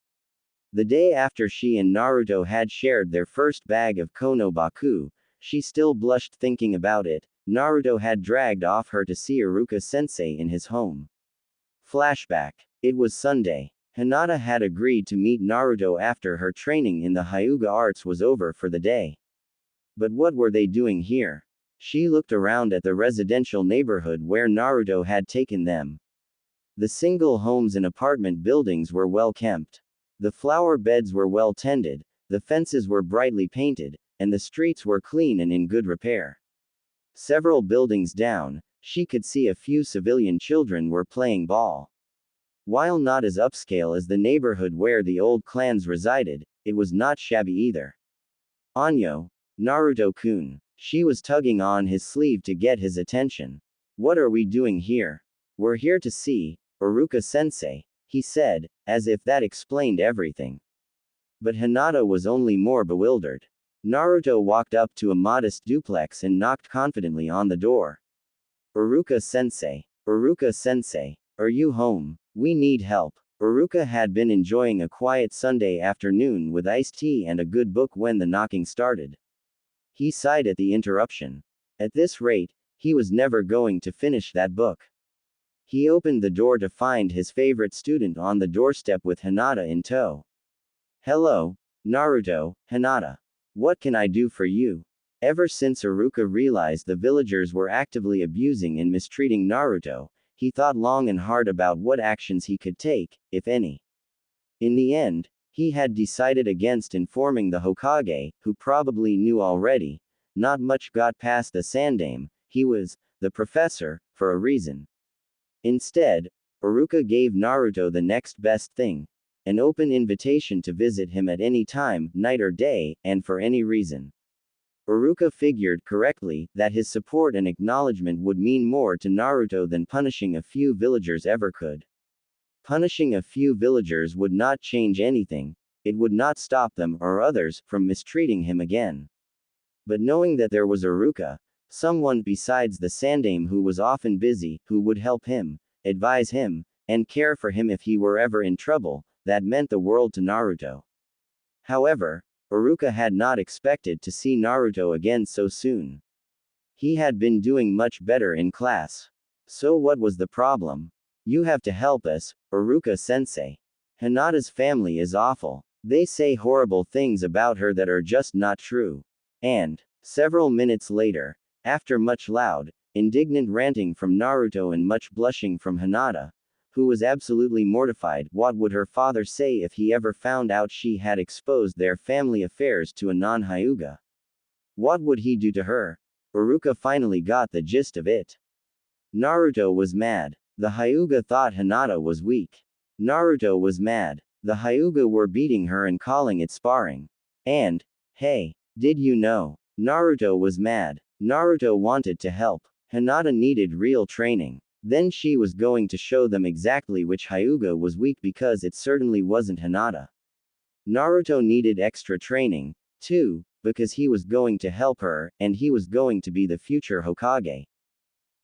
The day after she and Naruto had shared their first bag of Kono Baku, she still blushed thinking about it. Naruto had dragged off her to see Iruka-sensei in his home. Flashback. It was Sunday. Hinata had agreed to meet Naruto after her training in the Hyuga arts was over for the day. But what were they doing here? She looked around at the residential neighborhood where Naruto had taken them. The single homes and apartment buildings were well kept. The flower beds were well tended, the fences were brightly painted, and the streets were clean and in good repair. Several buildings down, she could see a few civilian children were playing ball. While not as upscale as the neighborhood where the old clans resided, it was not shabby either. Anyo, Naruto-kun. She was tugging on his sleeve to get his attention. What are we doing here? We're here to see Iruka-sensei, he said, as if that explained everything. But Hinata was only more bewildered. Naruto walked up to a modest duplex and knocked confidently on the door. Iruka-sensei. Iruka-sensei. Are you home? We need help. Iruka had been enjoying a quiet Sunday afternoon with iced tea and a good book when the knocking started. He sighed at the interruption. At this rate, he was never going to finish that book. He opened the door to find his favorite student on the doorstep with Hinata in tow. Hello, Naruto, Hinata. What can I do for you? Ever since Iruka realized the villagers were actively abusing and mistreating Naruto, he thought long and hard about what actions he could take, if any. In the end, he had decided against informing the Hokage, who probably knew already. Not much got past the Sandame, he was the professor, for a reason. Instead, Iruka gave Naruto the next best thing, an open invitation to visit him at any time, night or day, and for any reason. Iruka figured correctly that his support and acknowledgement would mean more to Naruto than punishing a few villagers ever could. Punishing a few villagers would not change anything, it would not stop them or others from mistreating him again. But knowing that there was Iruka, someone besides the Sandame who was often busy, who would help him, advise him, and care for him if he were ever in trouble, that meant the world to Naruto. However, Iruka had not expected to see Naruto again so soon. He had been doing much better in class. So what was the problem? You have to help us, Iruka-sensei. Hinata's family is awful. They say horrible things about her that are just not true. And, several minutes later, after much loud, indignant ranting from Naruto and much blushing from Hinata, who was absolutely mortified, what would her father say if he ever found out she had exposed their family affairs to a non-Hyuga? What would he do to her? Iruka finally got the gist of it. Naruto was mad. The Hyuga thought Hinata was weak. Naruto was mad. The Hyuga were beating her and calling it sparring. And, hey, did you know? Naruto was mad. Naruto wanted to help. Hinata needed real training. Then she was going to show them exactly which Hyuga was weak because it certainly wasn't Hinata. Naruto needed extra training, too, because he was going to help her, and he was going to be the future Hokage.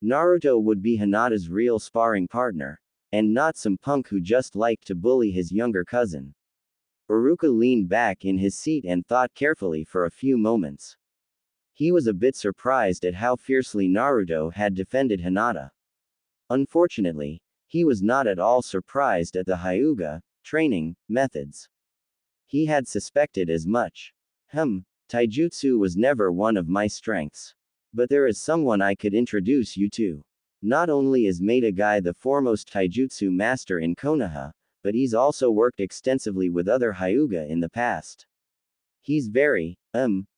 Naruto would be Hinata's real sparring partner, and not some punk who just liked to bully his younger cousin. Iruka leaned back in his seat and thought carefully for a few moments. He was a bit surprised at how fiercely Naruto had defended Hinata. Unfortunately, he was not at all surprised at the Hyuga training methods. He had suspected as much. Taijutsu was never one of my strengths. But there is someone I could introduce you to. Not only is Maeda Guy the foremost taijutsu master in Konoha, but he's also worked extensively with other Hyuga in the past. He's very,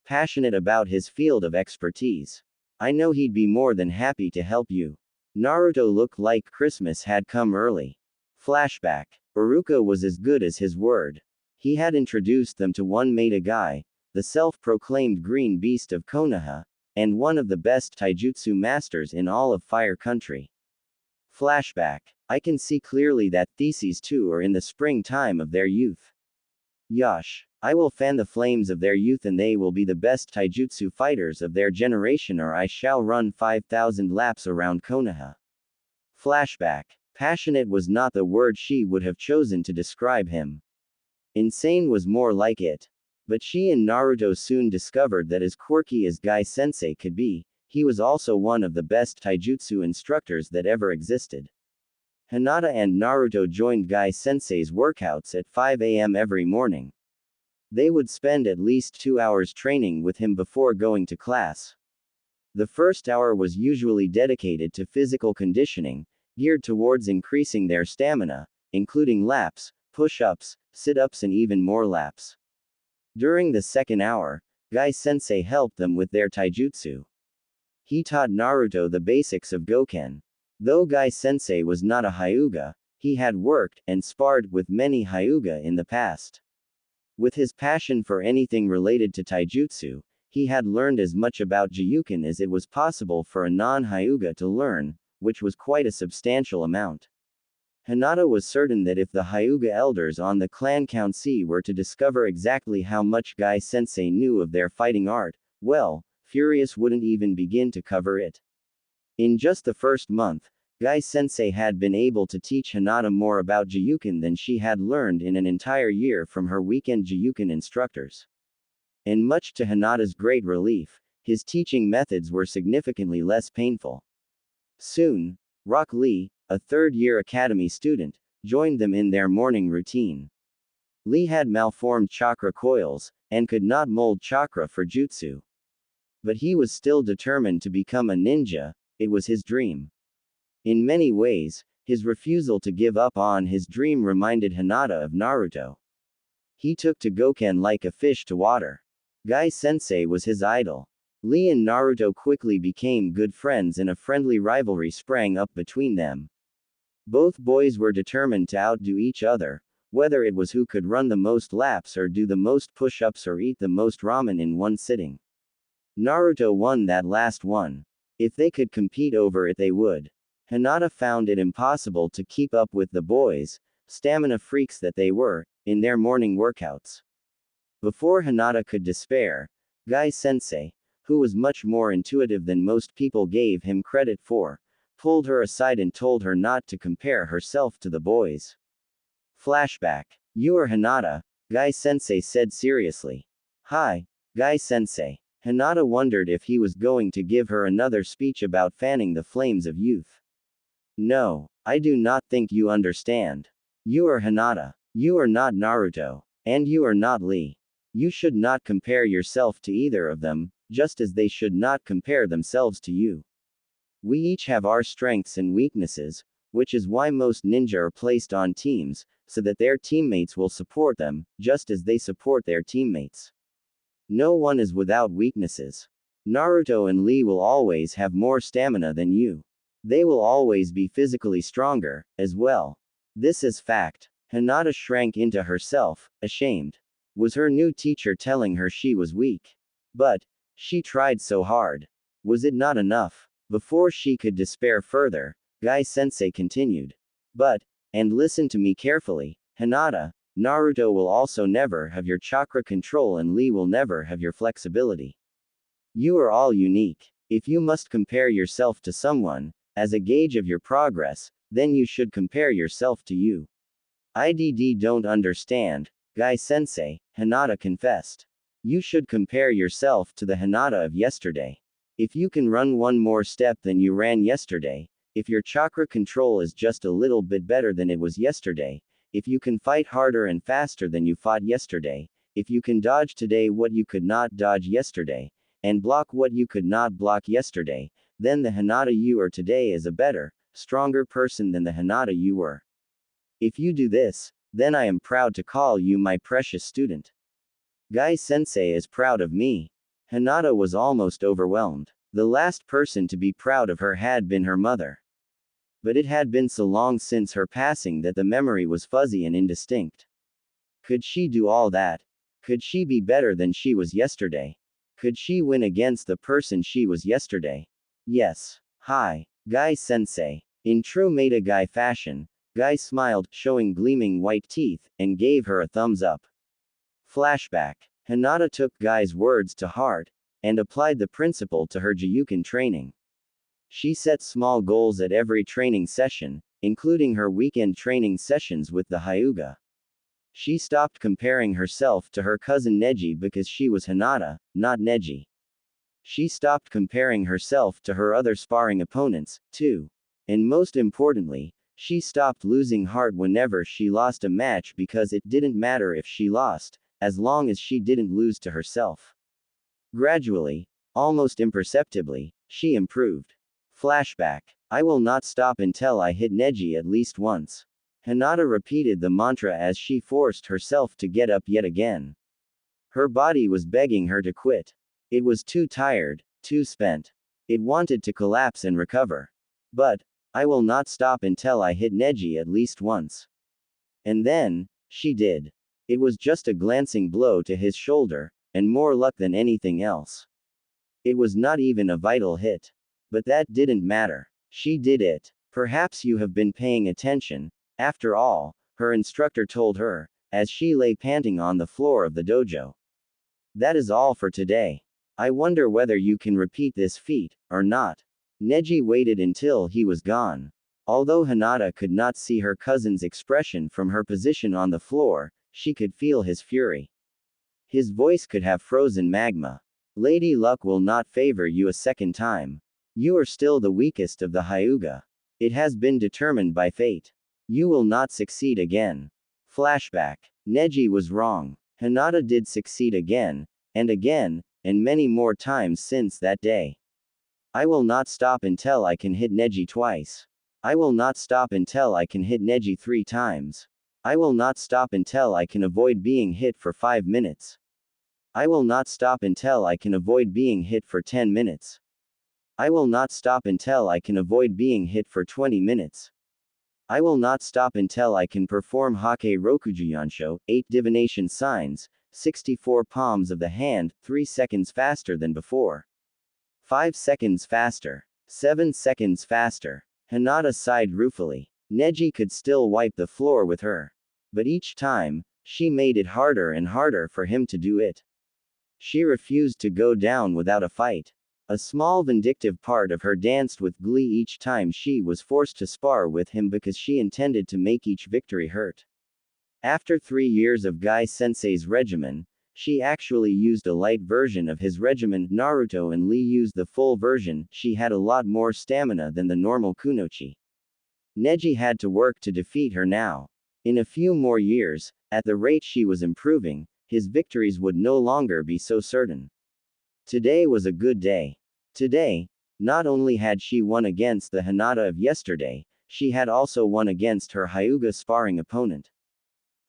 passionate about his field of expertise. I know he'd be more than happy to help you. Naruto looked like Christmas had come early. Flashback. Iruka was as good as his word. He had introduced them to one Maeda Guy, the self-proclaimed green beast of Konoha, and one of the best taijutsu masters in all of Fire Country. Flashback. I can see clearly that these two are in the springtime of their youth. Yosh. I will fan the flames of their youth and they will be the best taijutsu fighters of their generation or I shall run 5,000 laps around Konoha. Flashback. Passionate was not the word she would have chosen to describe him. Insane was more like it. But she and Naruto soon discovered that as quirky as Guy Sensei could be, he was also one of the best taijutsu instructors that ever existed. Hinata and Naruto joined Guy Sensei's workouts at 5 a.m. every morning. They would spend at least 2 hours training with him before going to class. The first hour was usually dedicated to physical conditioning, geared towards increasing their stamina, including laps, push-ups, sit-ups and even more laps. During the second hour, Guy Sensei helped them with their taijutsu. He taught Naruto the basics of Goken. Though Guy Sensei was not a Hyuga, he had worked and sparred with many Hyuga in the past. With his passion for anything related to taijutsu, he had learned as much about Jiyuken as it was possible for a non-Hyuga to learn, which was quite a substantial amount. Hinata was certain that if the Hyuga elders on the clan council were to discover exactly how much Guy Sensei knew of their fighting art, well, Furious wouldn't even begin to cover it. In just the first month, Guy Sensei had been able to teach Hinata more about Jiyuken than she had learned in an entire year from her weekend Jiyuken instructors. And much to Hinata's great relief, his teaching methods were significantly less painful. Soon, Rock Lee, a third-year academy student, joined them in their morning routine. Lee had malformed chakra coils, and could not mold chakra for jutsu. But he was still determined to become a ninja. It was his dream. In many ways, his refusal to give up on his dream reminded Hinata of Naruto. He took to Goken like a fish to water. Guy Sensei was his idol. Lee and Naruto quickly became good friends and a friendly rivalry sprang up between them. Both boys were determined to outdo each other, whether it was who could run the most laps or do the most push-ups or eat the most ramen in one sitting. Naruto won that last one. If they could compete over it they would. Hinata found it impossible to keep up with the boys, stamina freaks that they were, in their morning workouts. Before Hinata could despair, Guy Sensei, who was much more intuitive than most people gave him credit for, pulled her aside and told her not to compare herself to the boys. Flashback. You are Hinata, Guy Sensei said seriously. Hi, Guy Sensei. Hinata wondered if he was going to give her another speech about fanning the flames of youth. No, I do not think you understand. You are Hinata. You are not Naruto. And you are not Lee. You should not compare yourself to either of them, just as they should not compare themselves to you. We each have our strengths and weaknesses, which is why most ninja are placed on teams, so that their teammates will support them, just as they support their teammates. No one is without weaknesses. Naruto and Lee will always have more stamina than you. They will always be physically stronger, as well. This is fact. Hinata shrank into herself, ashamed. Was her new teacher telling her she was weak? But, she tried so hard. Was it not enough? Before she could despair further, Guy Sensei continued. But, and listen to me carefully, Hinata, Naruto will also never have your chakra control and Lee will never have your flexibility. You are all unique. If you must compare yourself to someone, as a gauge of your progress, then you should compare yourself to you. IDD don't understand, Guy Sensei, Hinata confessed. You should compare yourself to the Hinata of yesterday. If you can run one more step than you ran yesterday, if your chakra control is just a little bit better than it was yesterday, if you can fight harder and faster than you fought yesterday, if you can dodge today what you could not dodge yesterday, and block what you could not block yesterday, then the Hinata you are today is a better, stronger person than the Hinata you were. If you do this, then I am proud to call you my precious student. Guy Sensei is proud of me. Hinata was almost overwhelmed. The last person to be proud of her had been her mother. But it had been so long since her passing that the memory was fuzzy and indistinct. Could she do all that? Could she be better than she was yesterday? Could she win against the person she was yesterday? Yes. Hi, Guy Sensei. In true Meta Guy fashion, Guy smiled, showing gleaming white teeth, and gave her a thumbs up. Flashback. Hinata took Guy's words to heart, and applied the principle to her Jiyuken training. She set small goals at every training session, including her weekend training sessions with the Hyuga. She stopped comparing herself to her cousin Neji because she was Hinata, not Neji. She stopped comparing herself to her other sparring opponents, too. And most importantly, she stopped losing heart whenever she lost a match because it didn't matter if she lost, as long as she didn't lose to herself. Gradually, almost imperceptibly, she improved. Flashback. I will not stop until I hit Neji at least once. Hinata repeated the mantra as she forced herself to get up yet again. Her body was begging her to quit. It was too tired, too spent. It wanted to collapse and recover. But, I will not stop until I hit Neji at least once. And then, she did. It was just a glancing blow to his shoulder, and more luck than anything else. It was not even a vital hit. But that didn't matter. She did it. Perhaps you have been paying attention, after all, her instructor told her, as she lay panting on the floor of the dojo. That is all for today. I wonder whether you can repeat this feat, or not. Neji waited until he was gone. Although Hinata could not see her cousin's expression from her position on the floor, she could feel his fury. His voice could have frozen magma. Lady Luck will not favor you a second time. You are still the weakest of the Hyuga. It has been determined by fate. You will not succeed again. Flashback. Neji was wrong. Hinata did succeed again, and many more times since that day. I will not stop until I can hit Neji twice. I will not stop until I can hit Neji 3 times. I will not stop until I can avoid being hit for 5 minutes. I will not stop until I can avoid being hit for 10 minutes. I will not stop until I can avoid being hit for 20 minutes. I will not stop until I can perform Hake Rokujuyansho, 8 divination signs, 64 palms of the hand, 3 seconds faster than before. 5 seconds faster. 7 seconds faster. Hinata sighed ruefully. Neji could still wipe the floor with her. But each time, she made it harder and harder for him to do it. She refused to go down without a fight. A small vindictive part of her danced with glee each time she was forced to spar with him because she intended to make each victory hurt. After 3 years of Guy-sensei's regimen, she actually used a light version of his regimen. Naruto and Lee used the full version. She had a lot more stamina than the normal Kunoichi. Neji had to work to defeat her now. In a few more years, at the rate she was improving, his victories would no longer be so certain. Today was a good day. Today, not only had she won against the Hinata of yesterday, she had also won against her Hyuga sparring opponent.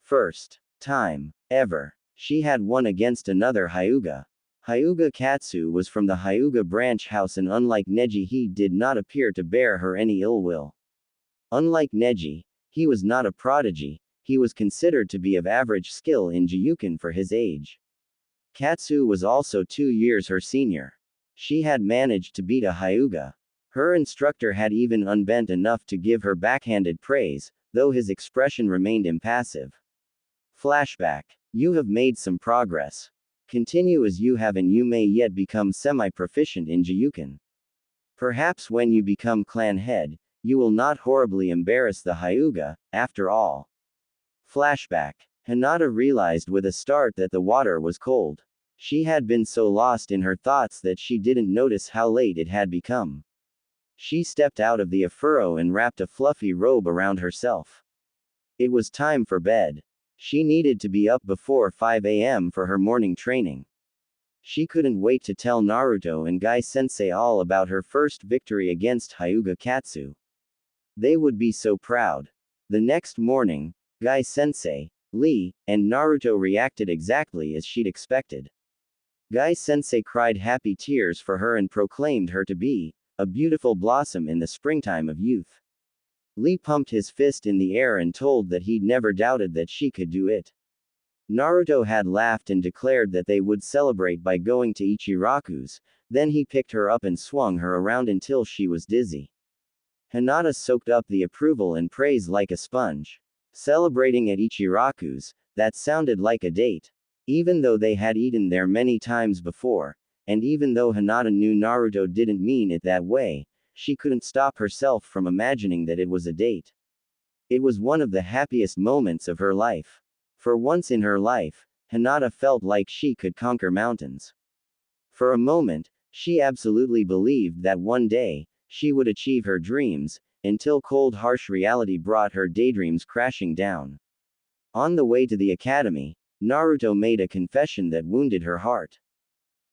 First time ever, she had won against another Hyuga. Hyuga Katsu was from the Hyuga branch house, and unlike Neji, he did not appear to bear her any ill will. Unlike Neji, he was not a prodigy, he was considered to be of average skill in Jiyuken for his age. Katsu was also 2 years her senior. She had managed to beat a Hyuga. Her instructor had even unbent enough to give her backhanded praise, though his expression remained impassive. Flashback. You have made some progress. Continue as you have and you may yet become semi-proficient in Jiyuken. Perhaps when you become clan head, you will not horribly embarrass the Hyuga, after all. Flashback. Hinata realized with a start that the water was cold. She had been so lost in her thoughts that she didn't notice how late it had become. She stepped out of the afuro and wrapped a fluffy robe around herself. It was time for bed. She needed to be up before 5 a.m. for her morning training. She couldn't wait to tell Naruto and Guy-sensei all about her first victory against Hyuga Katsu. They would be so proud. The next morning, Guy-sensei, Lee, and Naruto reacted exactly as she'd expected. Guy-sensei cried happy tears for her and proclaimed her to be a beautiful blossom in the springtime of youth. Lee pumped his fist in the air and told that he'd never doubted that she could do it. Naruto had laughed and declared that they would celebrate by going to Ichiraku's, then he picked her up and swung her around until she was dizzy. Hinata soaked up the approval and praise like a sponge. Celebrating at Ichiraku's, that sounded like a date. Even though they had eaten there many times before, and even though Hinata knew Naruto didn't mean it that way, she couldn't stop herself from imagining that it was a date. It was one of the happiest moments of her life. For once in her life, Hinata felt like she could conquer mountains. For a moment, she absolutely believed that one day, she would achieve her dreams, until cold harsh reality brought her daydreams crashing down. On the way to the academy, Naruto made a confession that wounded her heart.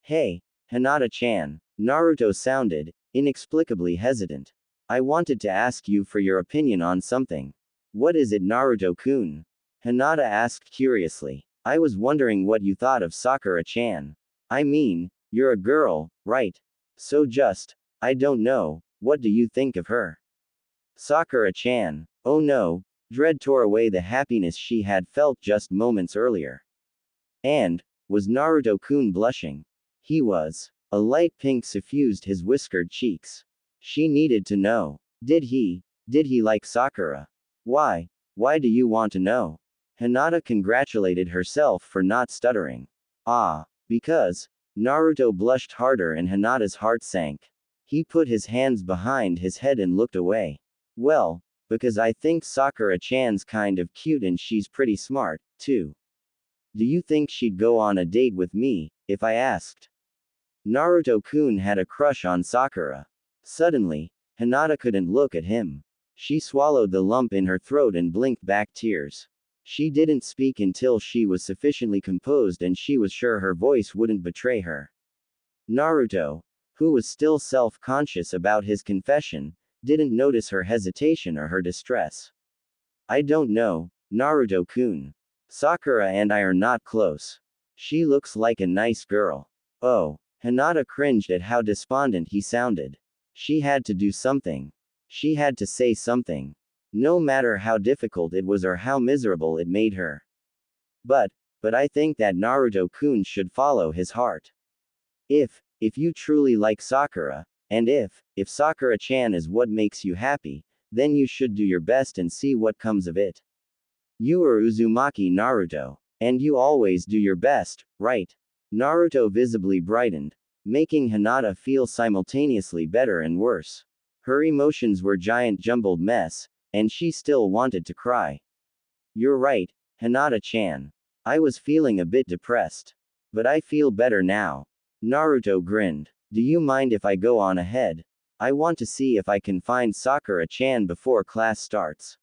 Hey, Hinata-chan, Naruto sounded, inexplicably hesitant. I wanted to ask you for your opinion on something. What is it, Naruto-kun? Hinata asked curiously. I was wondering what you thought of Sakura-chan. I mean, you're a girl, right? So I don't know, what do you think of her? Sakura-chan. Oh no, dread tore away the happiness she had felt just moments earlier. And, was Naruto-kun blushing? He was. A light pink suffused his whiskered cheeks. She needed to know. Did he like Sakura? Why do you want to know? Hinata congratulated herself for not stuttering. Ah, because. Naruto blushed harder and Hinata's heart sank. He put his hands behind his head and looked away. Well, because I think Sakura-chan's kind of cute and she's pretty smart, too. Do you think she'd go on a date with me, if I asked? Naruto-kun had a crush on Sakura. Suddenly, Hinata couldn't look at him. She swallowed the lump in her throat and blinked back tears. She didn't speak until she was sufficiently composed and she was sure her voice wouldn't betray her. Naruto, who was still self-conscious about his confession, didn't notice her hesitation or her distress. I don't know, Naruto-kun. Sakura and I are not close. She looks like a nice girl. Oh, Hinata cringed at how despondent he sounded. She had to do something. She had to say something. No matter how difficult it was or how miserable it made her. But I think that Naruto-kun should follow his heart. If you truly like Sakura, and if Sakura-chan is what makes you happy, then you should do your best and see what comes of it. You are Uzumaki Naruto. And you always do your best, right? Naruto visibly brightened, making Hinata feel simultaneously better and worse. Her emotions were giant jumbled mess, and she still wanted to cry. You're right, Hinata-chan. I was feeling a bit depressed. But I feel better now. Naruto grinned. Do you mind if I go on ahead? I want to see if I can find Sakura-chan before class starts.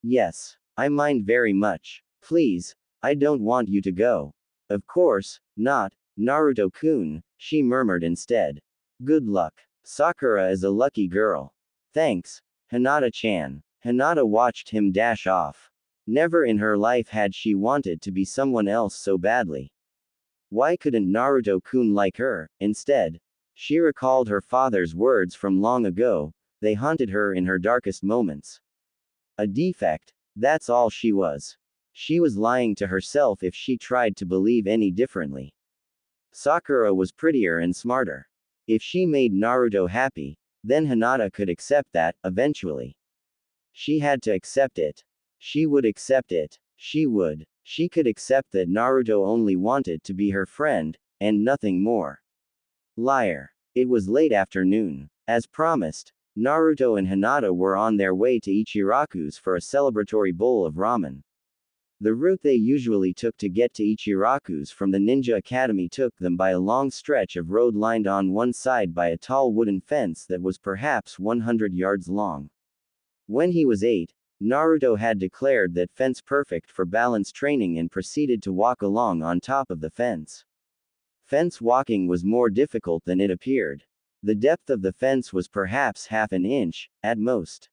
Yes, I mind very much. Please, I don't want you to go. Of course, not, Naruto-kun, she murmured instead. Good luck. Sakura is a lucky girl. Thanks, Hinata-chan. Hinata watched him dash off. Never in her life had she wanted to be someone else so badly. Why couldn't Naruto-kun like her, instead? She recalled her father's words from long ago, they haunted her in her darkest moments. A defect, that's all she was. She was lying to herself if she tried to believe any differently. Sakura was prettier and smarter. If she made Naruto happy, then Hinata could accept that, eventually. She had to accept it. She would accept it. She would. She could accept that Naruto only wanted to be her friend, and nothing more. Liar. It was late afternoon. As promised, Naruto and Hinata were on their way to Ichiraku's for a celebratory bowl of ramen. The route they usually took to get to Ichiraku's from the Ninja Academy took them by a long stretch of road lined on one side by a tall wooden fence that was perhaps 100 yards long. When he was 8, Naruto had declared that fence perfect for balance training and proceeded to walk along on top of the fence. Fence walking was more difficult than it appeared. The depth of the fence was perhaps half an inch, at most.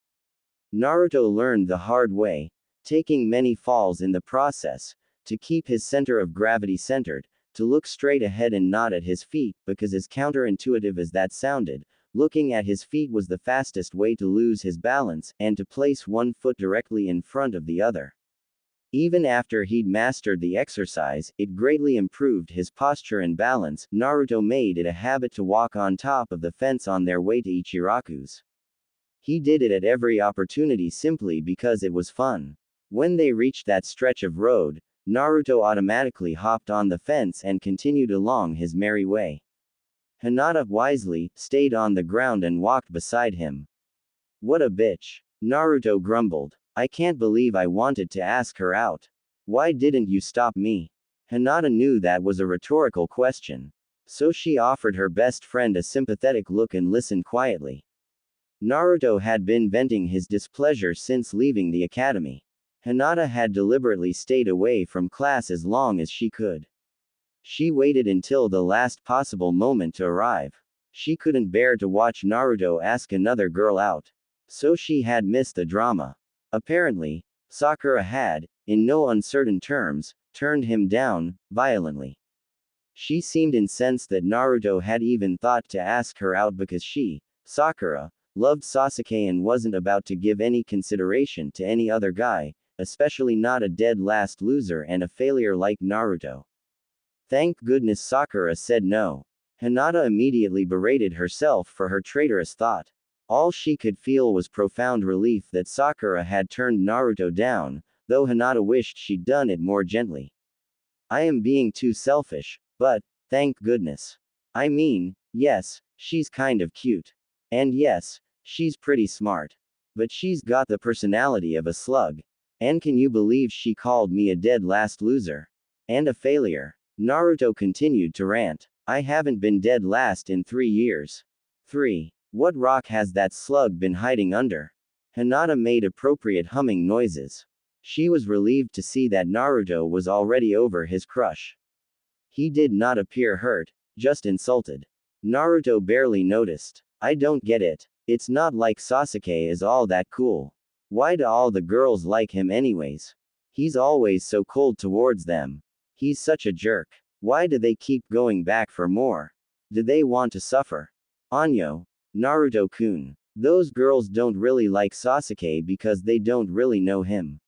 Naruto learned the hard way, taking many falls in the process, to keep his center of gravity centered, to look straight ahead and not at his feet, because as counterintuitive as that sounded, looking at his feet was the fastest way to lose his balance, and to place one foot directly in front of the other. Even after he'd mastered the exercise, it greatly improved his posture and balance. Naruto made it a habit to walk on top of the fence on their way to Ichiraku's. He did it at every opportunity simply because it was fun. When they reached that stretch of road, Naruto automatically hopped on the fence and continued along his merry way. Hinata wisely stayed on the ground and walked beside him. What a bitch. Naruto grumbled. I can't believe I wanted to ask her out. Why didn't you stop me? Hinata knew that was a rhetorical question. So she offered her best friend a sympathetic look and listened quietly. Naruto had been venting his displeasure since leaving the academy. Hinata had deliberately stayed away from class as long as she could. She waited until the last possible moment to arrive. She couldn't bear to watch Naruto ask another girl out. So she had missed the drama. Apparently, Sakura had, in no uncertain terms, turned him down, violently. She seemed incensed that Naruto had even thought to ask her out because she, Sakura, loved Sasuke and wasn't about to give any consideration to any other guy, especially not a dead last loser and a failure like Naruto. Thank goodness Sakura said no. Hinata immediately berated herself for her traitorous thought. All she could feel was profound relief that Sakura had turned Naruto down, though Hinata wished she'd done it more gently. I am being too selfish, but, thank goodness. I mean, yes, she's kind of cute. And yes, she's pretty smart. But she's got the personality of a slug. And can you believe she called me a dead last loser? And a failure. Naruto continued to rant. I haven't been dead last in 3 years. 3. What rock has that slug been hiding under? Hinata made appropriate humming noises. She was relieved to see that Naruto was already over his crush. He did not appear hurt, just insulted. Naruto barely noticed. I don't get it. It's not like Sasuke is all that cool. Why do all the girls like him anyways? He's always so cold towards them. He's such a jerk. Why do they keep going back for more? Do they want to suffer? Anyo. Naruto-kun. Those girls don't really like Sasuke because they don't really know him.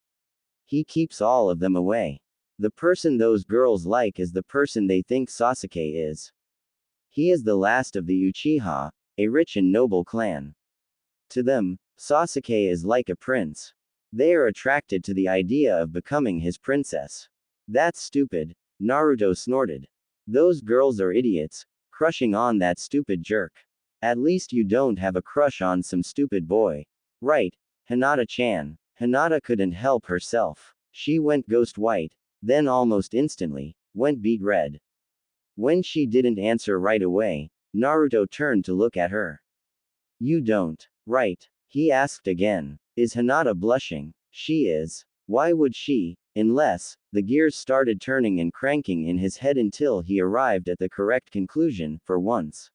He keeps all of them away. The person those girls like is the person they think Sasuke is. He is the last of the Uchiha, a rich and noble clan. To them, Sasuke is like a prince. They are attracted to the idea of becoming his princess. That's stupid, Naruto snorted. Those girls are idiots, crushing on that stupid jerk. At least you don't have a crush on some stupid boy. Right, Hinata-chan. Hinata couldn't help herself. She went ghost white, then almost instantly, went beet red. When she didn't answer right away, Naruto turned to look at her. You don't, right? He asked again. Is Hinata blushing? She is. Why would she, unless, the gears started turning and cranking in his head until he arrived at the correct conclusion, for once.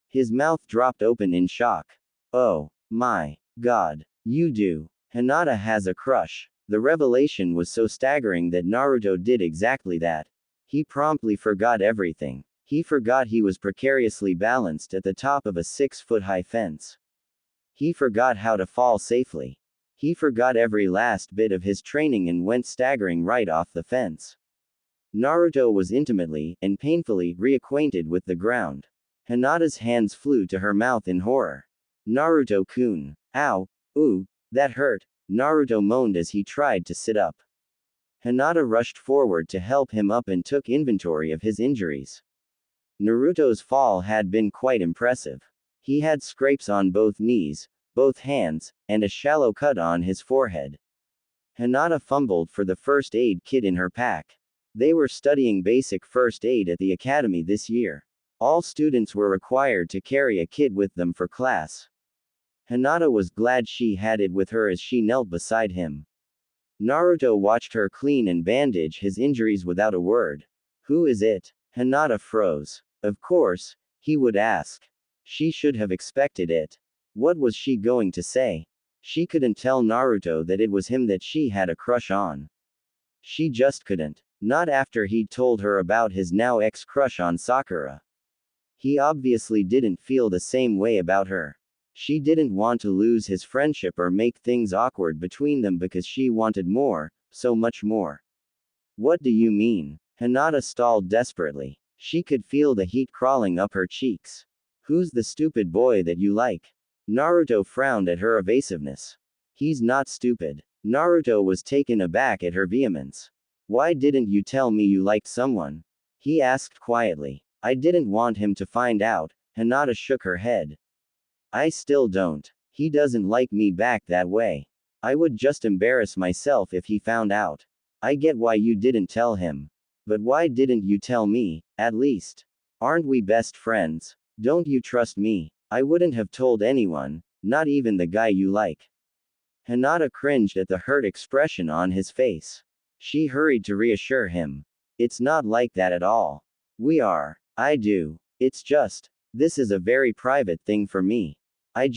His mouth dropped open in shock. Oh, my God. You do. Hinata has a crush. The revelation was so staggering that Naruto did exactly that. He promptly forgot everything. He forgot he was precariously balanced at the top of a 6-foot-high fence. He forgot how to fall safely. He forgot every last bit of his training and went staggering right off the fence. Naruto was intimately, and painfully, reacquainted with the ground. Hinata's hands flew to her mouth in horror. Naruto-kun. Ow. Ooh. That hurt. Naruto moaned as he tried to sit up. Hinata rushed forward to help him up and took inventory of his injuries. Naruto's fall had been quite impressive. He had scrapes on both knees, both hands, and a shallow cut on his forehead. Hinata fumbled for the first aid kit in her pack. They were studying basic first aid at the academy this year. All students were required to carry a kit with them for class. Hinata was glad she had it with her as she knelt beside him. Naruto watched her clean and bandage his injuries without a word. Who is it? Hinata froze. Of course, he would ask. She should have expected it. What was she going to say? She couldn't tell Naruto that it was him that she had a crush on. She just couldn't. Not after he'd told her about his now ex-crush on Sakura. He obviously didn't feel the same way about her. She didn't want to lose his friendship or make things awkward between them because she wanted more, so much more. What do you mean? Hinata stalled desperately. She could feel the heat crawling up her cheeks. Who's the stupid boy that you like? Naruto frowned at her evasiveness. He's not stupid. Naruto was taken aback at her vehemence. Why didn't you tell me you liked someone? He asked quietly. I didn't want him to find out. Hinata shook her head. I still don't. He doesn't like me back that way. I would just embarrass myself if he found out. I get why you didn't tell him. But why didn't you tell me, at least? Aren't we best friends? Don't you trust me? I wouldn't have told anyone, not even the guy you like. Hinata cringed at the hurt expression on his face. She hurried to reassure him. It's not like that at all. I do. It's just, this is a very private thing for me. I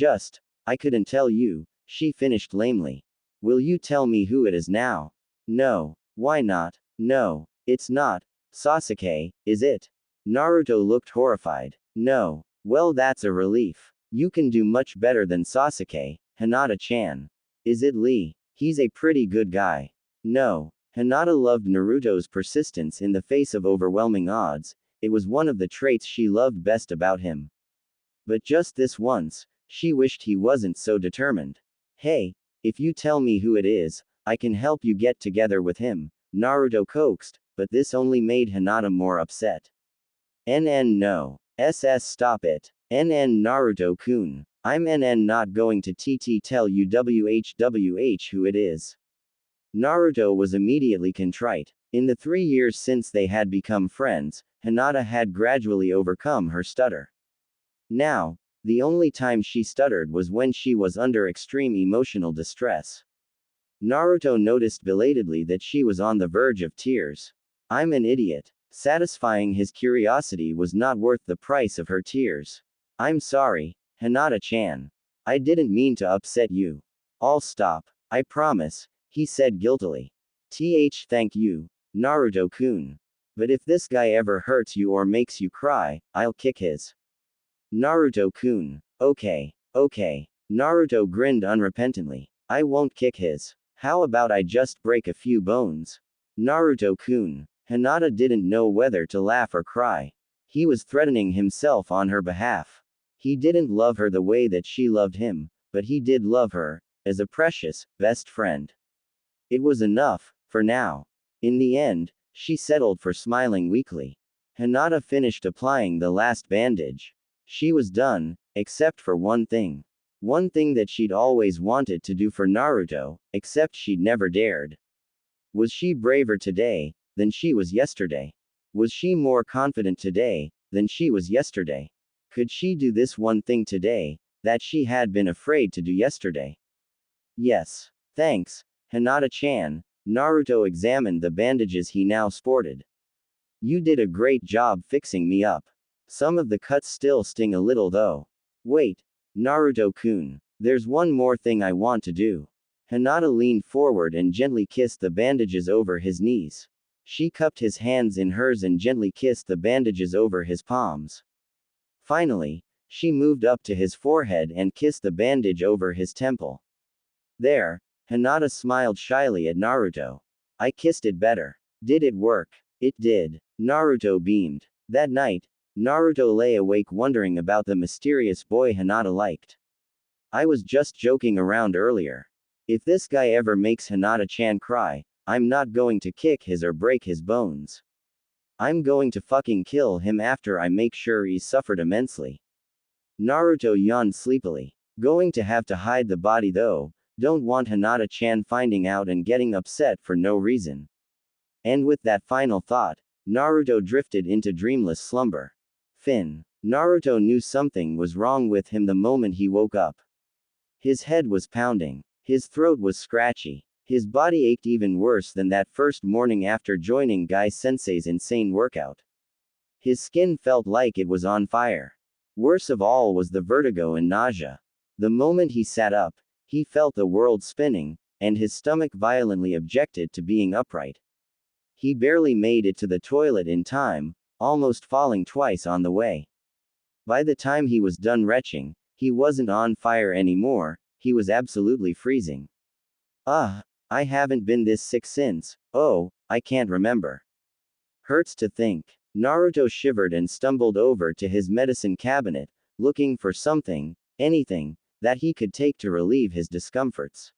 couldn't tell you, she finished lamely. Will you tell me who it is now? No. Why not? No. It's not Sasuke, is it? Naruto looked horrified. No. Well, that's a relief. You can do much better than Sasuke, Hinata-chan. Is it Lee? He's a pretty good guy. No. Hinata loved Naruto's persistence in the face of overwhelming odds. It was one of the traits she loved best about him. But just this once, she wished he wasn't so determined. Hey, if you tell me who it is, I can help you get together with him, Naruto coaxed, but this only made Hinata more upset. No. Stop it. Naruto-kun. I'm not going to tell you who it is. Naruto was immediately contrite. In the 3 years since they had become friends, Hinata had gradually overcome her stutter. Now, the only time she stuttered was when she was under extreme emotional distress. Naruto noticed belatedly that she was on the verge of tears. I'm an idiot. Satisfying his curiosity was not worth the price of her tears. I'm sorry, Hinata-chan. I didn't mean to upset you. I'll stop. I promise, he said guiltily. Thank you, Naruto-kun. But if this guy ever hurts you or makes you cry, I'll kick his. Naruto-kun. Okay. Naruto grinned unrepentantly. I won't kick his. How about I just break a few bones? Naruto-kun. Hinata didn't know whether to laugh or cry. He was threatening himself on her behalf. He didn't love her the way that she loved him, but he did love her, as a precious, best friend. It was enough, for now. In the end, she settled for smiling weakly. Hinata finished applying the last bandage. She was done, except for one thing. One thing that she'd always wanted to do for Naruto, except she'd never dared. Was she braver today than she was yesterday? Was she more confident today than she was yesterday? Could she do this one thing today that she had been afraid to do yesterday? Yes. Thanks, Hinata-chan. Naruto examined the bandages he now sported. You did a great job fixing me up. Some of the cuts still sting a little though. Wait, Naruto-kun. There's one more thing I want to do. Hinata leaned forward and gently kissed the bandages over his knees. She cupped his hands in hers and gently kissed the bandages over his palms. Finally, she moved up to his forehead and kissed the bandage over his temple. There, Hinata smiled shyly at Naruto. I kissed it better. Did it work? It did. Naruto beamed. That night, Naruto lay awake wondering about the mysterious boy Hinata liked. I was just joking around earlier. If this guy ever makes Hinata-chan cry, I'm not going to kick his or break his bones. I'm going to fucking kill him after I make sure he's suffered immensely. Naruto yawned sleepily. Going to have to hide the body though, don't want Hinata-chan finding out and getting upset for no reason. And with that final thought, Naruto drifted into dreamless slumber. Naruto knew something was wrong with him the moment he woke up. His head was pounding. His throat was scratchy. His body ached even worse than that first morning after joining Guy Sensei's insane workout. His skin felt like it was on fire. Worst of all was the vertigo and nausea. The moment he sat up, he felt the world spinning, and his stomach violently objected to being upright. He barely made it to the toilet in time, almost falling twice on the way. By the time he was done retching, he wasn't on fire anymore, he was absolutely freezing. I haven't been this sick since, I can't remember. Hurts to think. Naruto shivered and stumbled over to his medicine cabinet, looking for something, anything, that he could take to relieve his discomforts.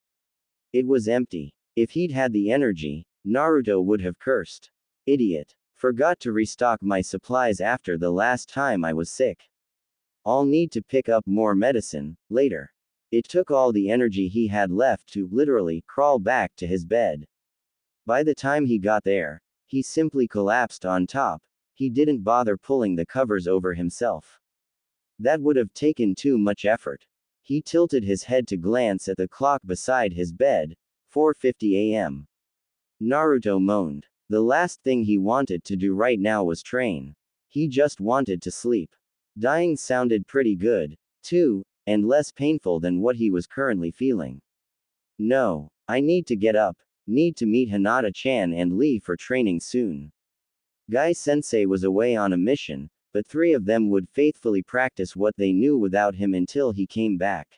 It was empty. If he'd had the energy, Naruto would have cursed. Idiot. Forgot to restock my supplies after the last time I was sick. I'll need to pick up more medicine, later. It took all the energy he had left to, literally, crawl back to his bed. By the time he got there, he simply collapsed on top. He didn't bother pulling the covers over himself. That would have taken too much effort. He tilted his head to glance at the clock beside his bed. 4:50 a.m. Naruto moaned. The last thing he wanted to do right now was train. He just wanted to sleep. Dying sounded pretty good, too, and less painful than what he was currently feeling. No, I need to get up, need to meet Hinata-chan and leave for training soon. Guy-sensei was away on a mission, but three of them would faithfully practice what they knew without him until he came back.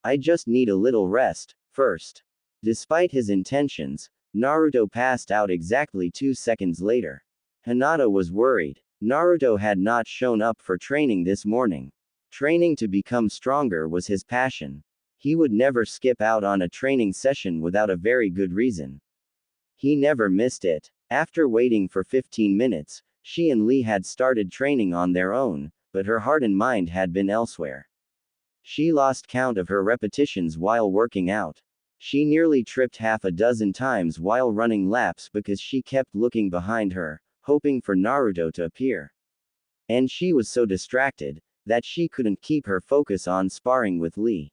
I just need a little rest, first. Despite his intentions, Naruto passed out exactly 2 seconds later. Hinata was worried. Naruto had not shown up for training this morning. Training to become stronger was his passion. He would never skip out on a training session without a very good reason. He never missed it. After waiting for 15 minutes, she and Lee had started training on their own, but her heart and mind had been elsewhere. She lost count of her repetitions while working out. She nearly tripped half a dozen times while running laps because she kept looking behind her, hoping for Naruto to appear. And she was so distracted that she couldn't keep her focus on sparring with Lee.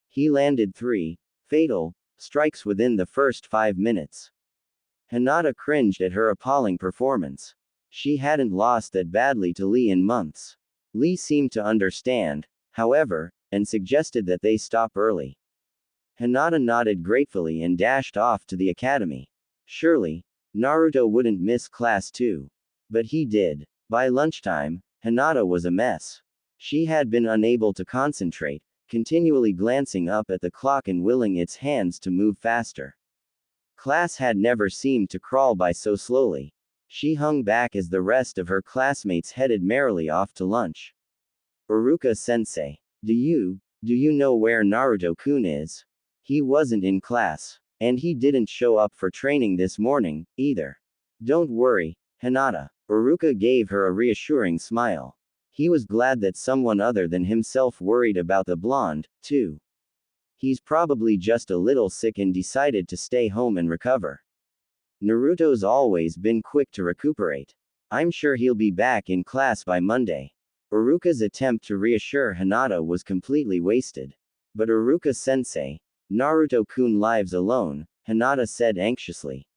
He landed 3 fatal strikes within the first 5 minutes. Hinata cringed at her appalling performance. She hadn't lost that badly to Lee in months. Lee seemed to understand, however, and suggested that they stop early. Hinata nodded gratefully and dashed off to the academy. Surely, Naruto wouldn't miss class too. But he did. By lunchtime, Hinata was a mess. She had been unable to concentrate, continually glancing up at the clock and willing its hands to move faster. Class had never seemed to crawl by so slowly. She hung back as the rest of her classmates headed merrily off to lunch. Uruka-sensei. Do you know where Naruto-kun is? He wasn't in class. And he didn't show up for training this morning, either. Don't worry, Hinata. Uruka gave her a reassuring smile. He was glad that someone other than himself worried about the blonde, too. He's probably just a little sick and decided to stay home and recover. Naruto's always been quick to recuperate. I'm sure he'll be back in class by Monday. Uruka's attempt to reassure Hinata was completely wasted. But Uruka-sensei, Naruto-kun lives alone, Hinata said anxiously.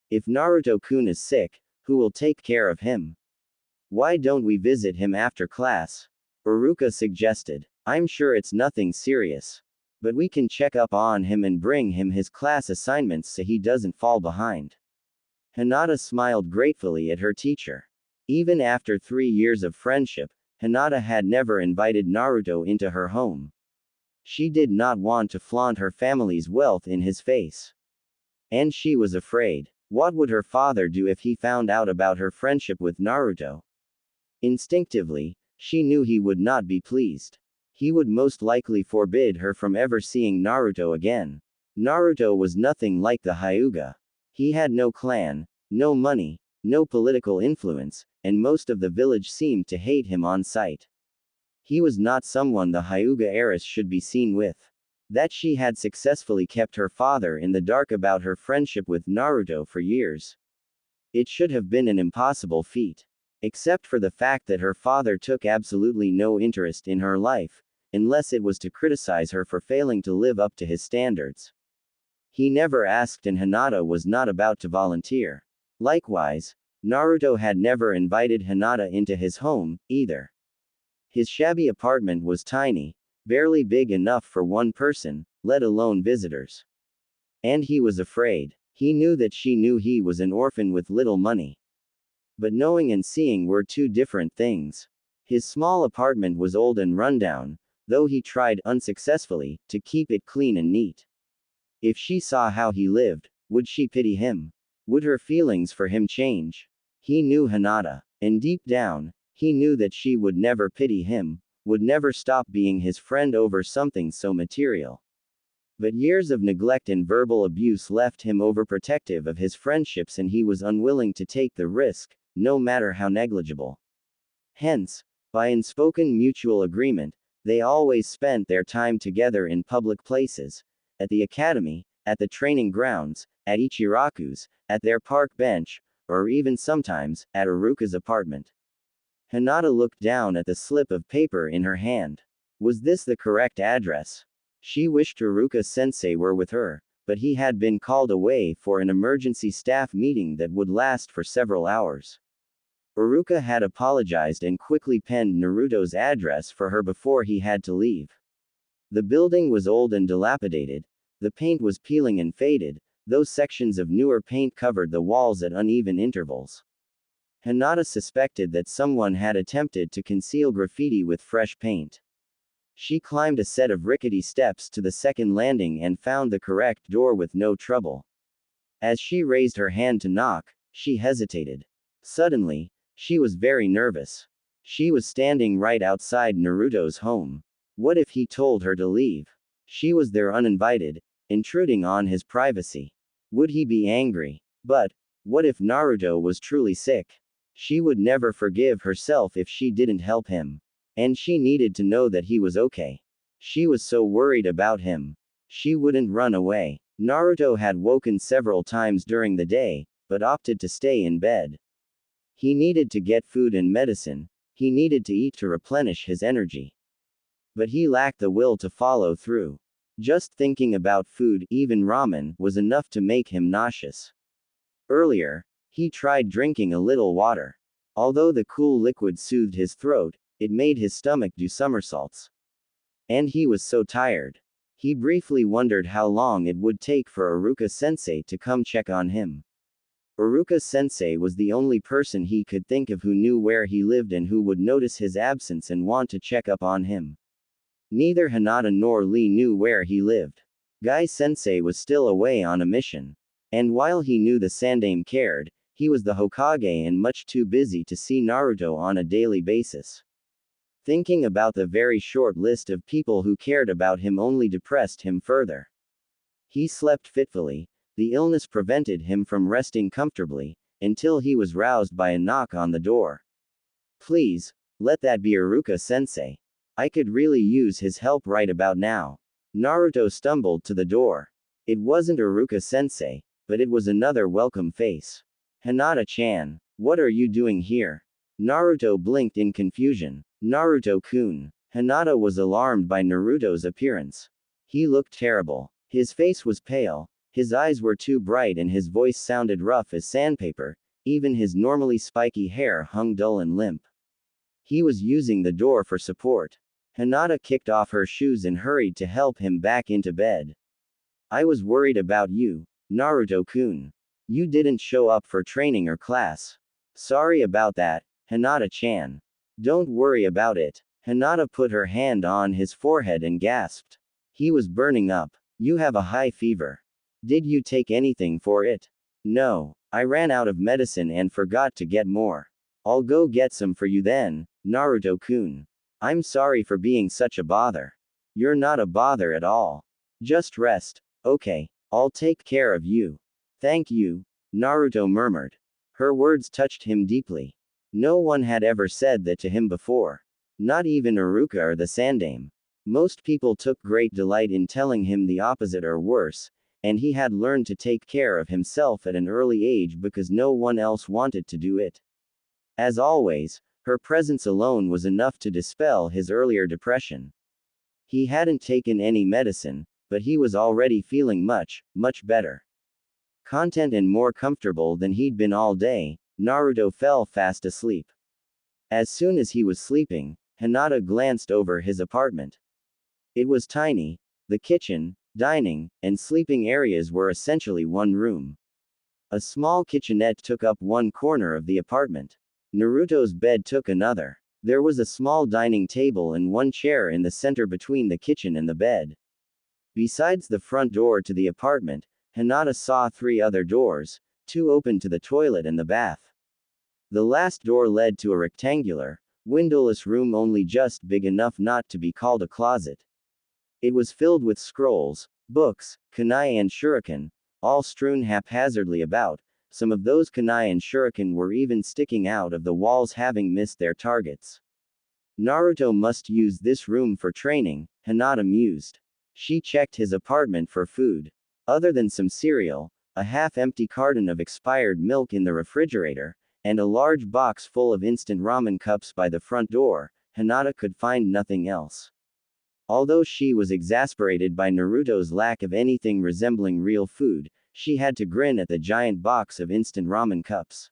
If Naruto-kun is sick, who will take care of him? Why don't we visit him after class? Uruka suggested. I'm sure it's nothing serious. But we can check up on him and bring him his class assignments so he doesn't fall behind. Hinata smiled gratefully at her teacher. Even after 3 years of friendship, Hinata had never invited Naruto into her home. She did not want to flaunt her family's wealth in his face. And she was afraid. What would her father do if he found out about her friendship with Naruto? Instinctively, she knew he would not be pleased. He would most likely forbid her from ever seeing Naruto again. Naruto was nothing like the Hyuga. He had no clan, no money, no political influence, and most of the village seemed to hate him on sight. He was not someone the Hyuga heiress should be seen with. That she had successfully kept her father in the dark about her friendship with Naruto for years. It should have been an impossible feat. Except for the fact that her father took absolutely no interest in her life, unless it was to criticize her for failing to live up to his standards. He never asked and Hinata was not about to volunteer. Likewise, Naruto had never invited Hinata into his home, either. His shabby apartment was tiny, barely big enough for one person, let alone visitors. And he was afraid. He knew that she knew he was an orphan with little money. But knowing and seeing were two different things. His small apartment was old and rundown, though he tried unsuccessfully to keep it clean and neat. If she saw how he lived, would she pity him? Would her feelings for him change? He knew Hinata, and deep down, he knew that she would never pity him, would never stop being his friend over something so material. But years of neglect and verbal abuse left him overprotective of his friendships and he was unwilling to take the risk, no matter how negligible. Hence, by unspoken mutual agreement, they always spent their time together in public places, at the academy, at the training grounds, at Ichiraku's, at their park bench, or even sometimes, at Aruka's apartment. Hinata looked down at the slip of paper in her hand. Was this the correct address? She wished Aruka-sensei were with her, but he had been called away for an emergency staff meeting that would last for several hours. Aruka had apologized and quickly penned Naruto's address for her before he had to leave. The building was old and dilapidated. The paint was peeling and faded, though sections of newer paint covered the walls at uneven intervals. Hinata suspected that someone had attempted to conceal graffiti with fresh paint. She climbed a set of rickety steps to the second landing and found the correct door with no trouble. As she raised her hand to knock, she hesitated. Suddenly, she was very nervous. She was standing right outside Naruto's home. What if he told her to leave? She was there uninvited, intruding on his privacy. Would he be angry? But, what if Naruto was truly sick? She would never forgive herself if she didn't help him. And she needed to know that he was okay. She was so worried about him. She wouldn't run away. Naruto had woken several times during the day, but opted to stay in bed. He needed to get food and medicine. He needed to eat to replenish his energy. But he lacked the will to follow through. Just thinking about food, even ramen, was enough to make him nauseous. Earlier, he tried drinking a little water. Although the cool liquid soothed his throat, it made his stomach do somersaults. And he was so tired. He briefly wondered how long it would take for Aruka-sensei to come check on him. Aruka-sensei was the only person he could think of who knew where he lived and who would notice his absence and want to check up on him. Neither Hinata nor Lee knew where he lived. Guy-sensei was still away on a mission. And while he knew the Sandaime cared, he was the Hokage and much too busy to see Naruto on a daily basis. Thinking about the very short list of people who cared about him only depressed him further. He slept fitfully. The illness prevented him from resting comfortably, until he was roused by a knock on the door. Please, let that be Aruka-sensei. I could really use his help right about now. Naruto stumbled to the door. It wasn't Aruka-sensei, but it was another welcome face. Hinata-chan, what are you doing here? Naruto blinked in confusion. Naruto-kun. Hinata was alarmed by Naruto's appearance. He looked terrible. His face was pale, his eyes were too bright and his voice sounded rough as sandpaper, even his normally spiky hair hung dull and limp. He was using the door for support. Hinata kicked off her shoes and hurried to help him back into bed. I was worried about you, Naruto-kun. You didn't show up for training or class. Sorry about that, Hinata-chan. Don't worry about it. Hinata put her hand on his forehead and gasped. He was burning up. You have a high fever. Did you take anything for it? No, I ran out of medicine and forgot to get more. I'll go get some for you then, Naruto-kun. I'm sorry for being such a bother. You're not a bother at all. Just rest. Okay, I'll take care of you. Thank you, Naruto murmured. Her words touched him deeply. No one had ever said that to him before. Not even Aruka or the Sandaime. Most people took great delight in telling him the opposite or worse, and he had learned to take care of himself at an early age because no one else wanted to do it. As always, her presence alone was enough to dispel his earlier depression. He hadn't taken any medicine, but he was already feeling much, much better. Content and more comfortable than he'd been all day, Naruto fell fast asleep. As soon as he was sleeping, Hinata glanced over his apartment. It was tiny. The kitchen, dining, and sleeping areas were essentially one room. A small kitchenette took up one corner of the apartment. Naruto's bed took another. There was a small dining table and one chair in the center between the kitchen and the bed. Besides the front door to the apartment, Hinata saw 3 other doors, 2 open to the toilet and the bath. The last door led to a rectangular, windowless room only just big enough not to be called a closet. It was filled with scrolls, books, kunai and shuriken, all strewn haphazardly about. Some of those kunai and shuriken were even sticking out of the walls having missed their targets. Naruto must use this room for training, Hinata mused. She checked his apartment for food. Other than some cereal, a half-empty carton of expired milk in the refrigerator, and a large box full of instant ramen cups by the front door, Hinata could find nothing else. Although she was exasperated by Naruto's lack of anything resembling real food, she had to grin at the giant box of instant ramen cups.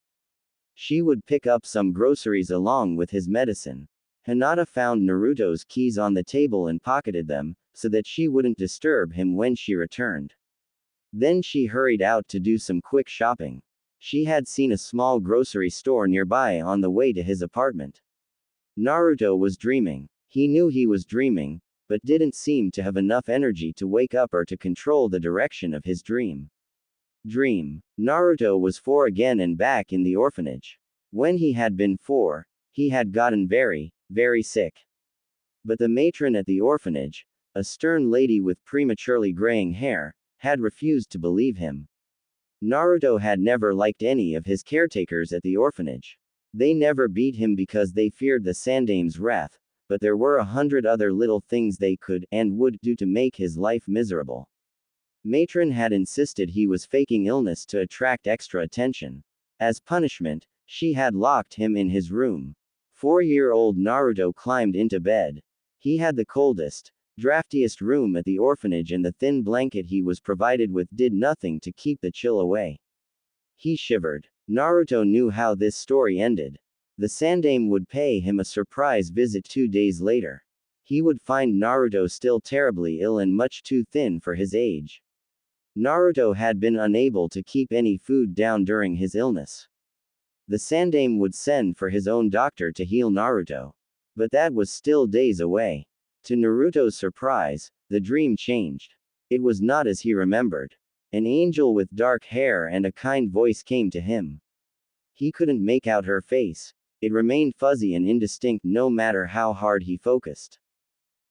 She would pick up some groceries along with his medicine. Hinata found Naruto's keys on the table and pocketed them, so that she wouldn't disturb him when she returned. Then she hurried out to do some quick shopping. She had seen a small grocery store nearby on the way to his apartment. Naruto was dreaming. He knew he was dreaming, but didn't seem to have enough energy to wake up or to control the direction of his dream. Naruto was 4 again and back in the orphanage. When he had been 4, he had gotten very, very sick. But the matron at the orphanage, a stern lady with prematurely graying hair, had refused to believe him. Naruto had never liked any of his caretakers at the orphanage. They never beat him because they feared the Sandame's wrath, but there were 100 other little things they could and would do to make his life miserable. Matron had insisted he was faking illness to attract extra attention. As punishment, she had locked him in his room. 4-year-old Naruto climbed into bed. He had the coldest, draftiest room at the orphanage, and the thin blanket he was provided with did nothing to keep the chill away. He shivered. Naruto knew how this story ended. The Sandame would pay him a surprise visit 2 days later. He would find Naruto still terribly ill and much too thin for his age. Naruto had been unable to keep any food down during his illness. The Sandame would send for his own doctor to heal Naruto. But that was still days away. To Naruto's surprise, the dream changed. It was not as he remembered. An angel with dark hair and a kind voice came to him. He couldn't make out her face. It remained fuzzy and indistinct no matter how hard he focused.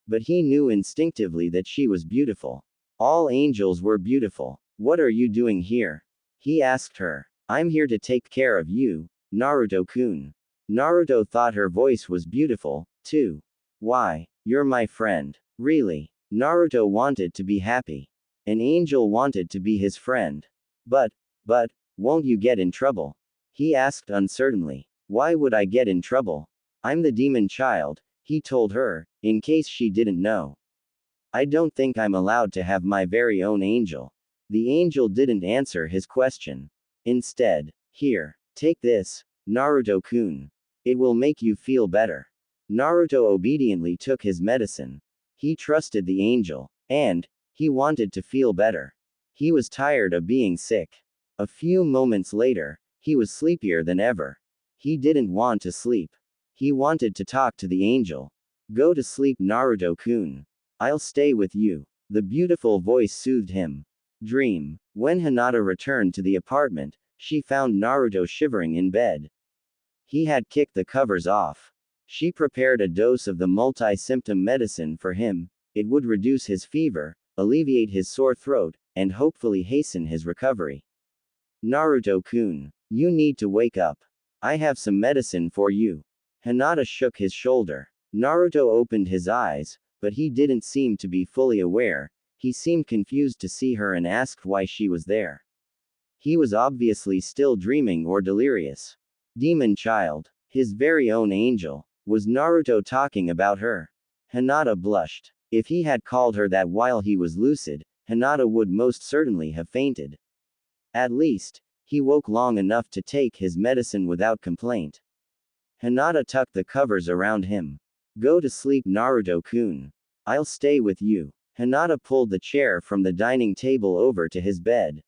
But he knew instinctively that she was beautiful. All angels were beautiful. What are you doing here? He asked her. I'm here to take care of you, Naruto-kun. Naruto thought her voice was beautiful, too. Why? You're my friend. Really? Naruto wanted to be happy. An angel wanted to be his friend. But, won't you get in trouble? He asked uncertainly. Why would I get in trouble? I'm the demon child, he told her, in case she didn't know. I don't think I'm allowed to have my very own angel. The angel didn't answer his question. Instead, here, take this, Naruto-kun. It will make you feel better. Naruto obediently took his medicine. He trusted the angel, and he wanted to feel better. He was tired of being sick. A few moments later, he was sleepier than ever. He didn't want to sleep. He wanted to talk to the angel. Go to sleep, Naruto-kun. I'll stay with you. The beautiful voice soothed him. Dream. When Hinata returned to the apartment, she found Naruto shivering in bed. He had kicked the covers off. She prepared a dose of the multi-symptom medicine for him. It would reduce his fever, alleviate his sore throat, and hopefully hasten his recovery. Naruto-kun, you need to wake up. I have some medicine for you. Hinata shook his shoulder. Naruto opened his eyes, but he didn't seem to be fully aware. He seemed confused to see her and asked why she was there. He was obviously still dreaming or delirious. Demon child, his very own angel. Was Naruto talking about her? Hinata blushed. If he had called her that while he was lucid, Hinata would most certainly have fainted. At least, he woke long enough to take his medicine without complaint. Hinata tucked the covers around him. Go to sleep, Naruto-kun. I'll stay with you. Hinata pulled the chair from the dining table over to his bed.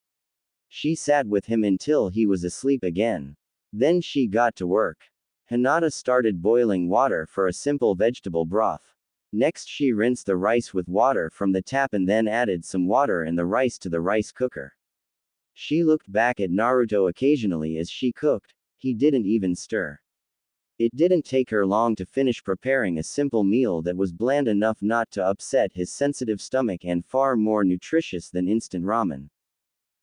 She sat with him until he was asleep again. Then she got to work. Hinata started boiling water for a simple vegetable broth. Next she rinsed the rice with water from the tap and then added some water and the rice to the rice cooker. She looked back at Naruto occasionally as she cooked. He didn't even stir. It didn't take her long to finish preparing a simple meal that was bland enough not to upset his sensitive stomach and far more nutritious than instant ramen.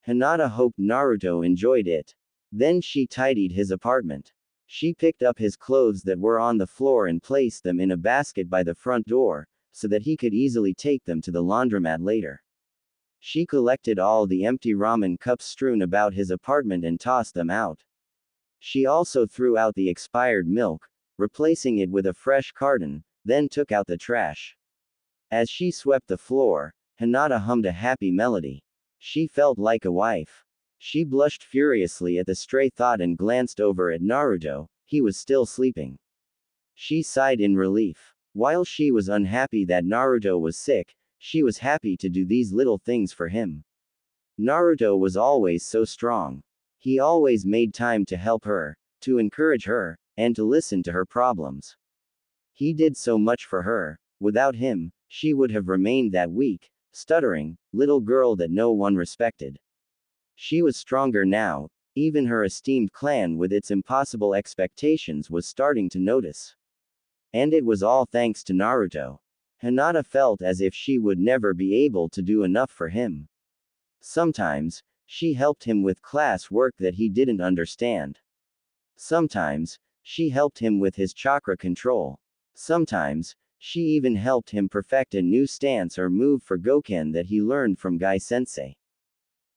Hinata hoped Naruto enjoyed it. Then she tidied his apartment. She picked up his clothes that were on the floor and placed them in a basket by the front door, so that he could easily take them to the laundromat later. She collected all the empty ramen cups strewn about his apartment and tossed them out. She also threw out the expired milk, replacing it with a fresh carton, then took out the trash. As she swept the floor, Hinata hummed a happy melody. She felt like a wife. She blushed furiously at the stray thought and glanced over at Naruto. He was still sleeping. She sighed in relief. While she was unhappy that Naruto was sick, she was happy to do these little things for him. Naruto was always so strong. He always made time to help her, to encourage her, and to listen to her problems. He did so much for her. Without him, she would have remained that weak, stuttering, little girl that no one respected. She was stronger now. Even her esteemed clan with its impossible expectations was starting to notice. And it was all thanks to Naruto. Hinata felt as if she would never be able to do enough for him. Sometimes, she helped him with class work that he didn't understand. Sometimes, she helped him with his chakra control. Sometimes, she even helped him perfect a new stance or move for Goken that he learned from Gai Sensei.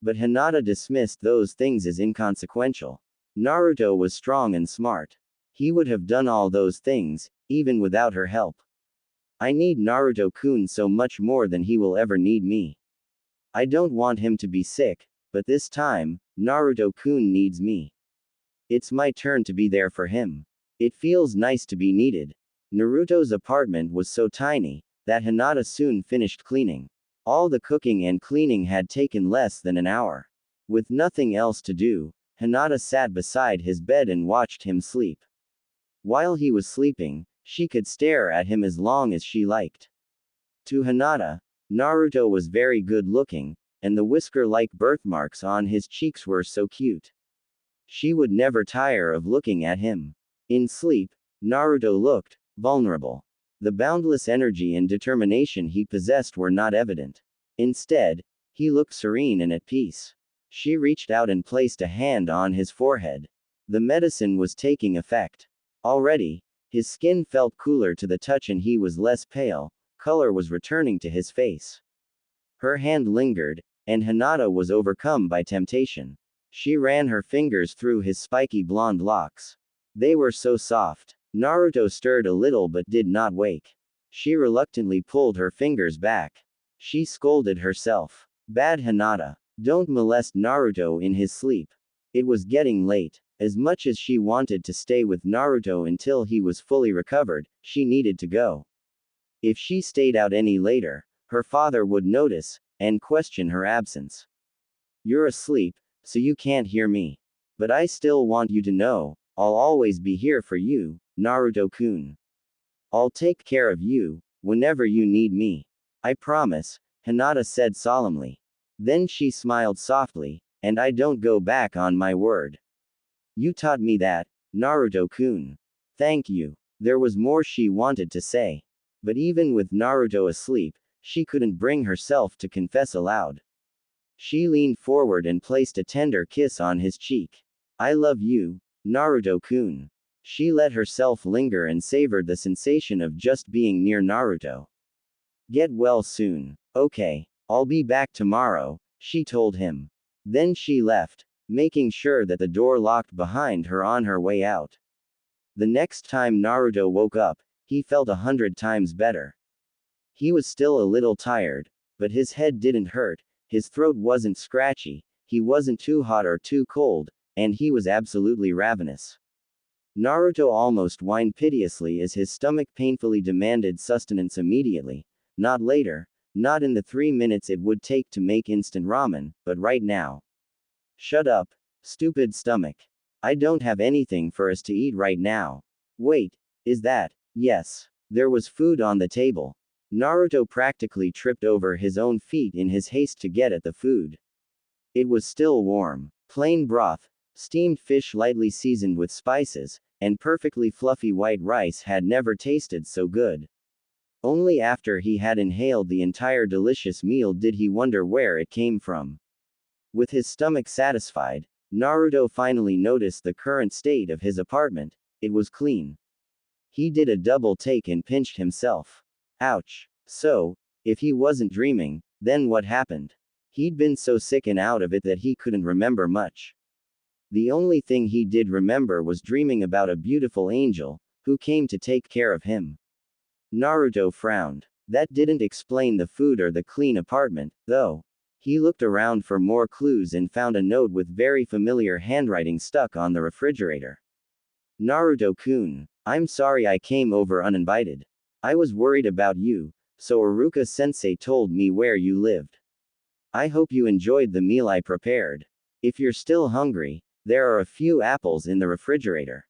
But Hinata dismissed those things as inconsequential. Naruto was strong and smart. He would have done all those things, even without her help. I need Naruto-kun so much more than he will ever need me. I don't want him to be sick, but this time, Naruto-kun needs me. It's my turn to be there for him. It feels nice to be needed. Naruto's apartment was so tiny, that Hinata soon finished cleaning. All the cooking and cleaning had taken less than an hour. With nothing else to do, Hinata sat beside his bed and watched him sleep. While he was sleeping, she could stare at him as long as she liked. To Hinata, Naruto was very good looking, and the whisker-like birthmarks on his cheeks were so cute. She would never tire of looking at him. In sleep, Naruto looked vulnerable. The boundless energy and determination he possessed were not evident. Instead, he looked serene and at peace. She reached out and placed a hand on his forehead. The medicine was taking effect. Already, his skin felt cooler to the touch and he was less pale, color was returning to his face. Her hand lingered, and Hinata was overcome by temptation. She ran her fingers through his spiky blonde locks. They were so soft. Naruto stirred a little but did not wake. She reluctantly pulled her fingers back. She scolded herself. Bad Hinata. Don't molest Naruto in his sleep. It was getting late. As much as she wanted to stay with Naruto until he was fully recovered, she needed to go. If she stayed out any later, her father would notice, and question her absence. You're asleep, so you can't hear me. But I still want you to know, I'll always be here for you, Naruto-kun. I'll take care of you, whenever you need me. I promise, Hinata said solemnly. Then she smiled softly, and I don't go back on my word. You taught me that, Naruto-kun. Thank you. There was more she wanted to say. But even with Naruto asleep, she couldn't bring herself to confess aloud. She leaned forward and placed a tender kiss on his cheek. I love you, Naruto-kun. She let herself linger and savored the sensation of just being near Naruto. Get well soon. Okay, I'll be back tomorrow, she told him. Then she left, making sure that the door locked behind her on her way out. The next time Naruto woke up, he felt 100 times better. He was still a little tired, but his head didn't hurt, his throat wasn't scratchy, he wasn't too hot or too cold, and he was absolutely ravenous. Naruto almost whined piteously as his stomach painfully demanded sustenance immediately. Not later, not in the 3 minutes it would take to make instant ramen, but right now. Shut up, stupid stomach. I don't have anything for us to eat right now. Wait, is that? Yes. There was food on the table. Naruto practically tripped over his own feet in his haste to get at the food. It was still warm. Plain broth, steamed fish lightly seasoned with spices, and perfectly fluffy white rice had never tasted so good. Only after he had inhaled the entire delicious meal did he wonder where it came from. With his stomach satisfied, Naruto finally noticed the current state of his apartment. It was clean. He did a double take and pinched himself. Ouch. So, if he wasn't dreaming, then what happened? He'd been so sick and out of it that he couldn't remember much. The only thing he did remember was dreaming about a beautiful angel, who came to take care of him. Naruto frowned. That didn't explain the food or the clean apartment, though. He looked around for more clues and found a note with very familiar handwriting stuck on the refrigerator. Naruto-kun, I'm sorry I came over uninvited. I was worried about you, so Iruka-sensei told me where you lived. I hope you enjoyed the meal I prepared. If you're still hungry, there are a few apples in the refrigerator.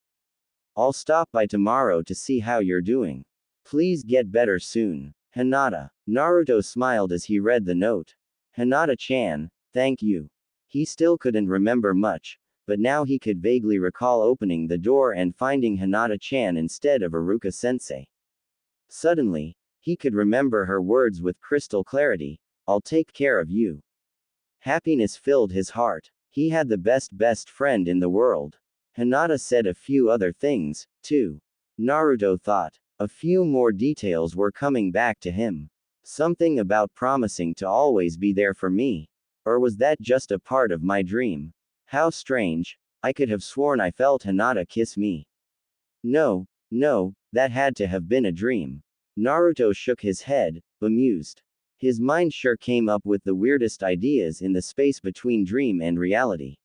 I'll stop by tomorrow to see how you're doing. Please get better soon. Hinata. Naruto smiled as he read the note. Hinata-chan, thank you. He still couldn't remember much, but now he could vaguely recall opening the door and finding Hinata-chan instead of Iruka-sensei. Suddenly, he could remember her words with crystal clarity, I'll take care of you. Happiness filled his heart. He had the best friend in the world. Hinata said a few other things, too. Naruto thought. A few more details were coming back to him. Something about promising to always be there for me. Or was that just a part of my dream? How strange. I could have sworn I felt Hinata kiss me. No, that had to have been a dream. Naruto shook his head, bemused. His mind sure came up with the weirdest ideas in the space between dream and reality.